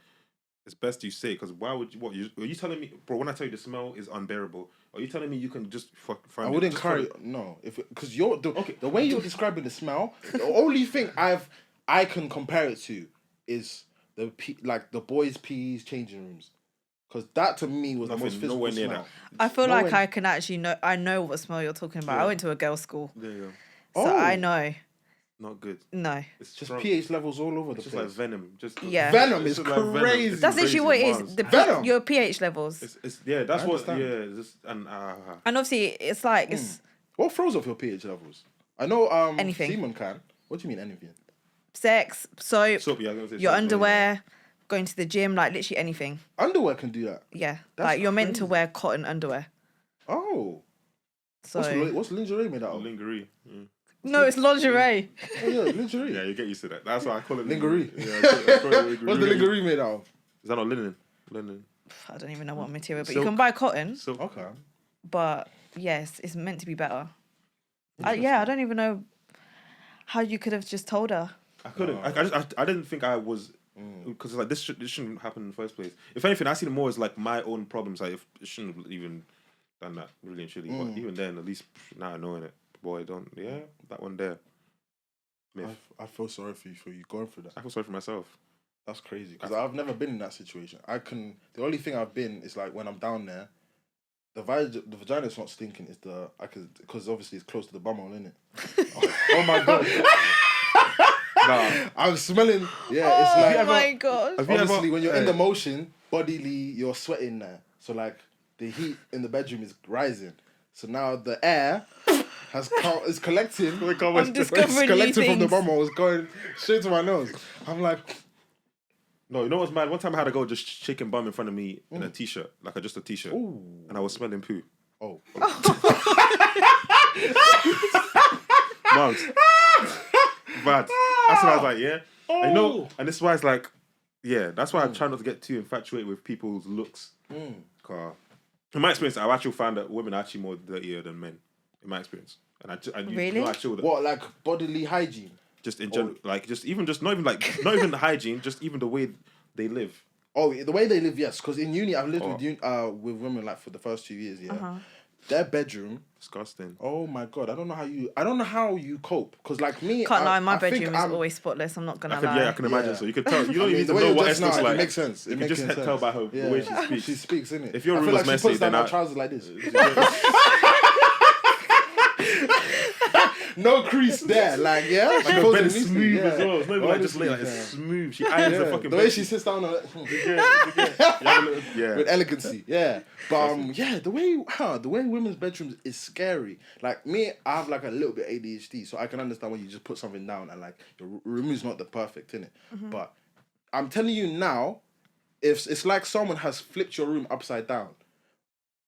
it's best you say because why would you? Are you telling me, bro? When I tell you the smell is unbearable, are you telling me you can just find? I wouldn't carry no because you're the way you're describing the smell. The only thing I can compare it to is the boys' PE's changing rooms. Because that to me was the most physical smell. That. I feel like I can actually know. I know what smell you're talking about. Yeah. I went to a girls' school. There you go. So I know. Not good. No. It's just pH levels all over the place. Just like venom. Venom is crazy. Like venom. That's literally what it is. Venom. Your pH levels. That's what. Yeah. And obviously it's like it's. What throws off your pH levels? I know. Anything. Semen can. What do you mean anything? Sex, soap, your underwear. Yeah. Going to the gym, like literally anything. Underwear can do that. Yeah, like you're meant to wear cotton underwear. Oh. So what's lingerie made out of? Lingerie. No, it's lingerie. Oh yeah, lingerie. Yeah, you get used to that. That's why I call it lingerie. Yeah, I call it lingerie. What's the lingerie made out of? Is that not linen? Linen. I don't even know what material, but Silk. you can buy cotton. Silk. Okay. But yes, it's meant to be better. I don't even know how you could have just told her. I couldn't. I didn't think I was. Because like this shouldn't happen in the first place. If anything, I see it more as like my own problems. Like if it shouldn't have even done that really and truly. But even then, at least now knowing it, boy, don't. Yeah, that one there. I feel sorry for you going through that. I feel sorry for myself. That's crazy because I've never been in that situation. The only thing I've been is like when I'm down there, the vagina's not stinking. It's because obviously it's close to the bumhole, isn't it? Oh my god. Nah. I'm smelling. Yeah, it's like. Oh my god! Obviously, when you're in the motion, bodily, you're sweating there. So like the heat in the bedroom is rising. So now the air is collecting. I'm discovering new things. From the bumhole. It's going straight to my nose. I'm like. No, you know what's mad? One time I had a girl just shaking bum in front of me in a t-shirt, like just a t-shirt, and I was smelling poo. Oh. Mums. Bad. That's what I was like, yeah. I know, and this is why it's like, yeah, that's why I try not to get too infatuated with people's looks. Cause in my experience, I've actually found that women are actually more dirtier than men, in my experience. And really? What, like bodily hygiene? Just in general, like not even the hygiene, just even the way they live. Oh, the way they live, yes. Because in uni, I've lived with women like for the first 2 years, yeah. Uh-huh. Their bedroom, disgusting. Oh my god, I don't know how you cope. Because like me, can't lie, my bedroom is always spotless. I'm not gonna lie. Yeah, I can imagine. So you could tell. You don't even need to know what Esther's like. It makes sense. You can just tell by her the way she speaks. She speaks, innit? If your room is messy, then my trousers like this. no crease there. Like, yeah. Like she her folds bed it is neatly, smooth yeah. as well. It's not even like just Honestly, like it's yeah. smooth. She irons the fucking The bed way she sheet. sits down on it. Yeah. With elegancy, yeah. But yeah, the way women's bedrooms is scary. Like me, I have like a little bit ADHD, so I can understand when you just put something down and like your room is not the perfect in it. But I'm telling you now, if it's like someone has flipped your room upside down,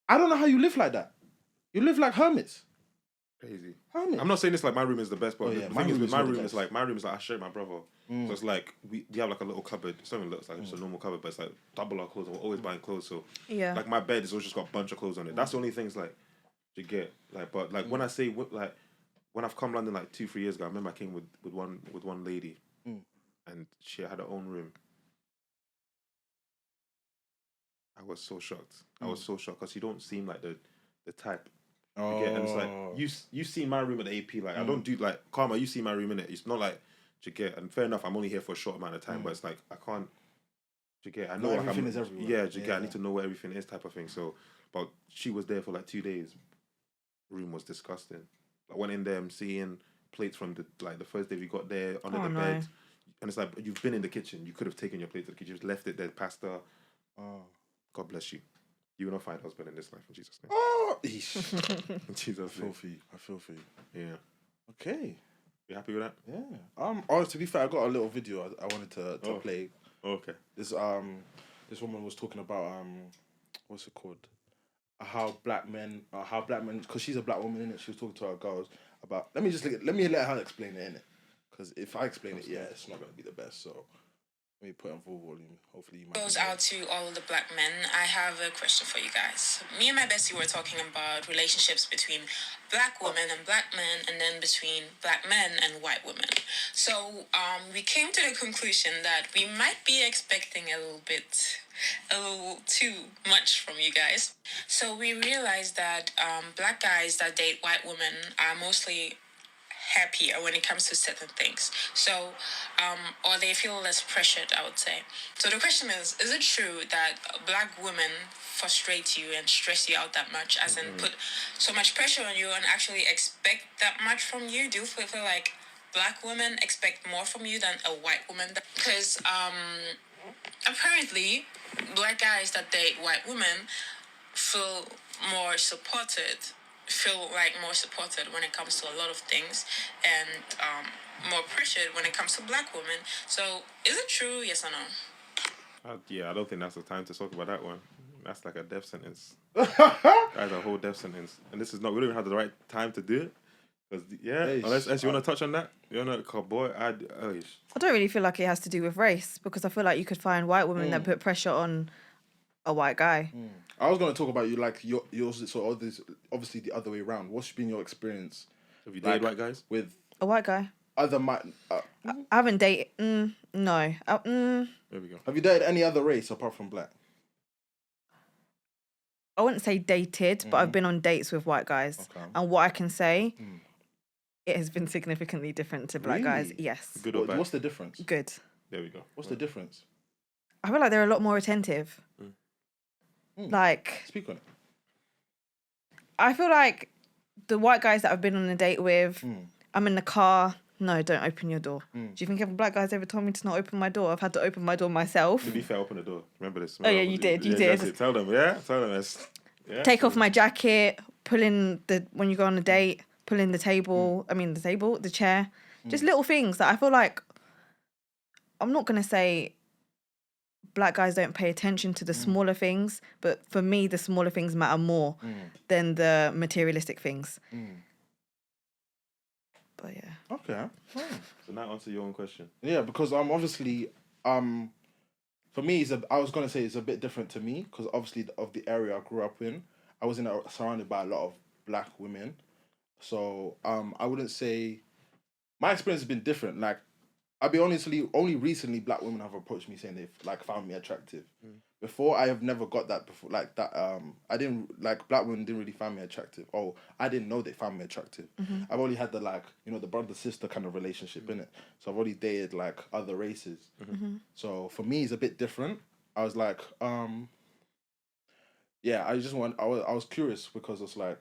I don't know how you live like that. You live like hermits. Crazy. Hermits. I'm not saying this like my room is the best, but Oh, yeah, the my thing is room with is my not the room is best. like I share with my brother. So it's like we have like a little cupboard. It's not even looks like just a normal cupboard, but it's like double our clothes. We're always buying clothes, so Yeah. like my bed is always just got a bunch of clothes on it. That's the only things like you get like. But like when I say like when I've come London like 2-3 years ago, I remember I came with one lady, and she had her own room. I was so shocked. I was so shocked because you don't seem like the type. You get, and it's like you see my room at the AP. Like I don't do like Karma. You see my room in it. It's not like you get. And fair enough, I'm only here for a short amount of time, but it's like I can't. You get. I know Not like, everything is everywhere. Yeah, you get. I need to know where everything is, type of thing. So, but she was there for like 2 days. Room was disgusting. I went in there. I'm seeing plates from the first day we got there under the bed, and it's like you've been in the kitchen. You could have taken your plate to the kitchen. You just left it there. Pasta. God bless you. You will not find husband in this life in Jesus' name. Oh, In Jesus' name. I feel for you. Yeah. Okay. You happy with that? Yeah. Oh, to be fair, I got a little video I wanted to play. Okay. This woman was talking about what's it called? How black men, because she's a black woman in it. She was talking to her girls about. Let me let her explain it in it, because if I explain it, it's not gonna be the best. So. Let me put on full volume. Hopefully you might. Goes out to all of the black men. I have a question for you guys. Me and my bestie were talking about relationships between black women and black men, and then between black men and white women. So we came to the conclusion that we might be expecting a little too much from you guys. So we realized that black guys that date white women are mostly happier when it comes to certain things. So, or they feel less pressured, I would say. So the question is it true that black women frustrate you and stress you out that much, as in put so much pressure on you and actually expect that much from you? Do you feel like black women expect more from you than a white woman? Because apparently black guys that date white women feel more supported when it comes to a lot of things, and more pressured when it comes to black women. So is it true, yes or no? I don't think that's the time to talk about that one. That's like a death sentence. That's a whole death sentence. And this is not, we don't even have the right time to do it. Unless you want to touch on that? You want to, boy, I don't really feel like it has to do with race, because I feel like you could find white women that put pressure on a white guy. I was going to talk about you like yours, so obviously the other way around. What's been your experience? Have you dated white guys? With a white guy? I haven't dated. No. There we go. Have you dated any other race apart from black? I wouldn't say dated, but I've been on dates with white guys. Okay. And what I can say, it has been significantly different to black guys. Yes. Good or bad? What's the difference? Good. There we go. What's the difference? I feel like they're a lot more attentive. Like, speak on it. I feel like the white guys that I've been on a date with, I'm in the car. No, don't open your door. Do you think if black guys ever told me to not open my door? I've had to open my door myself. To be fair, open the door. Remember this. Oh yeah, you did. You did. Exactly. Tell them. Yeah, tell them. Take off my jacket. Pull in when you go on a date. Pull in the table. The chair. Just little things that I feel like. I'm not gonna say black guys don't pay attention to the smaller things, but for me, the smaller things matter more than the materialistic things. But yeah. Okay. So now answer your own question. Yeah, because obviously for me I was gonna say it's a bit different to me, because obviously of the area I grew up in, I was surrounded by a lot of black women. So I wouldn't say my experience has been different. Like, I'll be honestly, only recently black women have approached me saying they've like found me attractive. Before, I have never got that before. Like that, I didn't like black women didn't really find me attractive. Oh, I didn't know they found me attractive. I've only had the the brother sister kind of relationship in it. So I've already dated like other races. So for me, it's a bit different. I was like, I was curious, because it's like,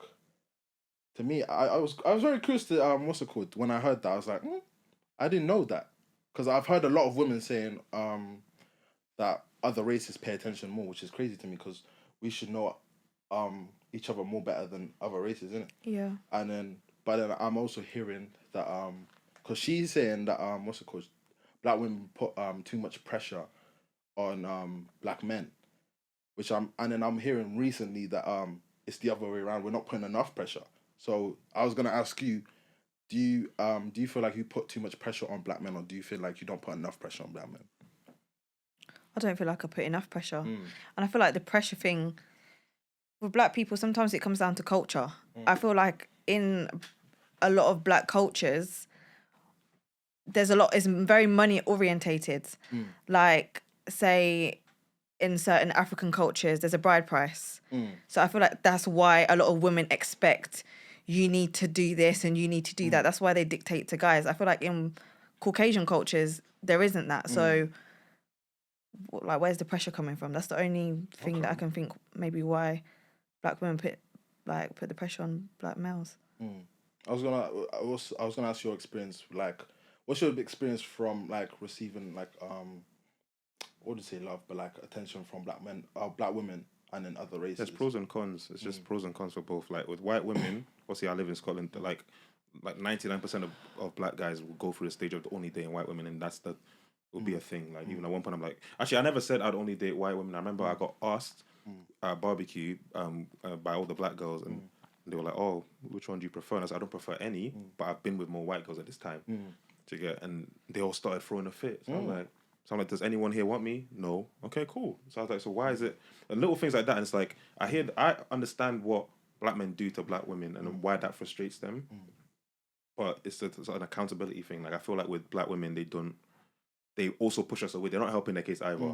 to me, I was very curious to what's it called? When I heard that, I was like, I didn't know that, because I've heard a lot of women saying that other races pay attention more, which is crazy to me, because we should know each other more better than other races, isn't it? Yeah. And then, but then I'm also hearing that because she's saying that what's it called? Black women put too much pressure on black men, and then I'm hearing recently that it's the other way around. We're not putting enough pressure. So I was gonna ask you, do you feel like you put too much pressure on black men, or do you feel like you don't put enough pressure on black men? I don't feel like I put enough pressure. And I feel like the pressure thing with black people, sometimes it comes down to culture. I feel like in a lot of black cultures, it's very money orientated. Like, say, in certain African cultures, there's a bride price. So I feel like that's why a lot of women expect you need to do this and you need to do that. That's why they dictate to guys. I feel like in Caucasian cultures, there isn't that. So, like, where's the pressure coming from? That's the only thing that I can think maybe why black women put the pressure on black males. I was gonna ask your experience. Like, what's your experience from like receiving like what do you say, love, but like attention from black women, and then other races? There's pros and cons. It's just pros and cons for both. Like with white women, obviously I live in Scotland. Like 99% of black guys will go through the stage of only dating white women, and will be a thing. Like even at one point, I'm like, actually, I never said I'd only date white women. I remember I got asked at barbecue by all the black girls, and they were like, "Oh, which one do you prefer?" And I said, "I don't prefer any, but I've been with more white girls at this time." And they all started throwing a fit. So I'm like, does anyone here want me? No. Okay, cool. So I was like, so why is it? And little things like that. And it's like I understand what black men do to black women and why that frustrates them. But it's an accountability thing. Like I feel like with black women, they also push us away. They're not helping their case either.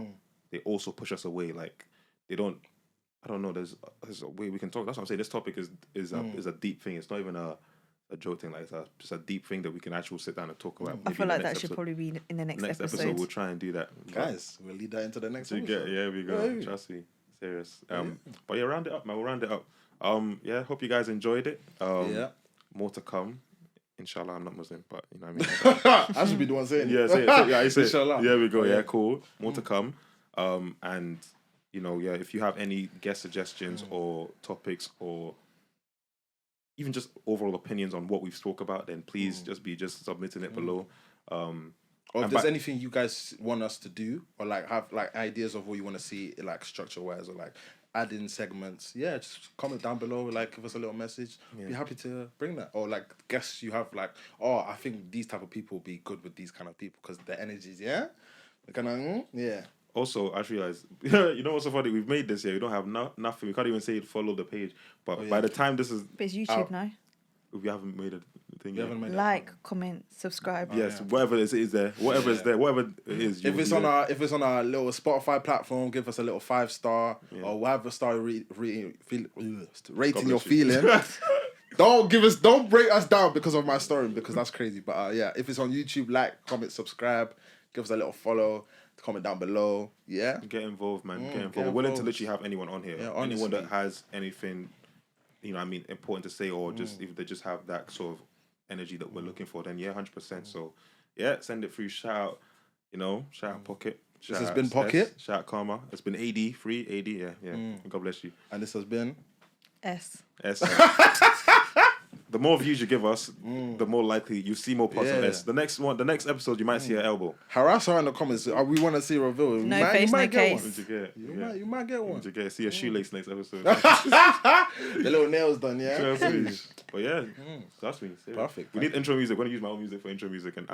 They also push us away. Like they don't. I don't know. There's a way we can talk. That's what I'm saying. This topic is a deep thing. It's not even a joke thing. Like it's just a deep thing that we can actually sit down and talk about. I feel like that should probably be in the next episode. We'll try and do that, guys. We'll lead that into the next episode. Yeah, we go. Hey. Trust me, serious. But yeah, round it up, man. We'll round it up. Yeah, hope you guys enjoyed it. More to come. Inshallah, I'm not Muslim, but you know what I mean. I should be the one saying it. Yeah, say it. Yeah, I say Inshallah. Yeah, we go. Yeah, cool. More to come. And you know, yeah, if you have any guest suggestions or topics or even just overall opinions on what we've spoke about, then please just submitting it below. Or if there's anything you guys want us to do, or like have like ideas of what you want to see, like structure wise, or like add in segments, just comment down below, like give us a little message. Be happy to bring that. Or like guests you have, like, I think these type of people will be good with these kind of people because the energies, Also, I realized, you know what's so funny? We've made this here. We don't have nothing. We can't even say follow the page. But by the time this is... But it's YouTube now. We haven't made a thing yet. Like, comment, subscribe. Yes, whatever it is there. Whatever is there. Whatever it is. If it's on our little Spotify platform, give us a little 5-star or whatever star rating your feeling. Don't break us down because of my story, because that's crazy. But if it's on YouTube, like, comment, subscribe, give us a little follow. Comment down below. Yeah. Get involved, man. Get involved. We're willing to literally have anyone on here. Yeah, anyone that has anything, important to say, or just if they just have that sort of energy that we're looking for, then 100%. So send it through. Shout out Pocket. This has been Pocket. Shout out Karma. It's been AD, free AD, yeah. God bless you. And this has been S. The more views you give us, the more likely you see more parts of S. The next episode, you might see her elbow. Harass her in the comments. We want to see a reveal. No face, no case. You might get one. See a shoelace next episode. The little nails done, yeah. But yeah, that's me. Perfect. We need intro music. We're gonna use my own music for intro music and.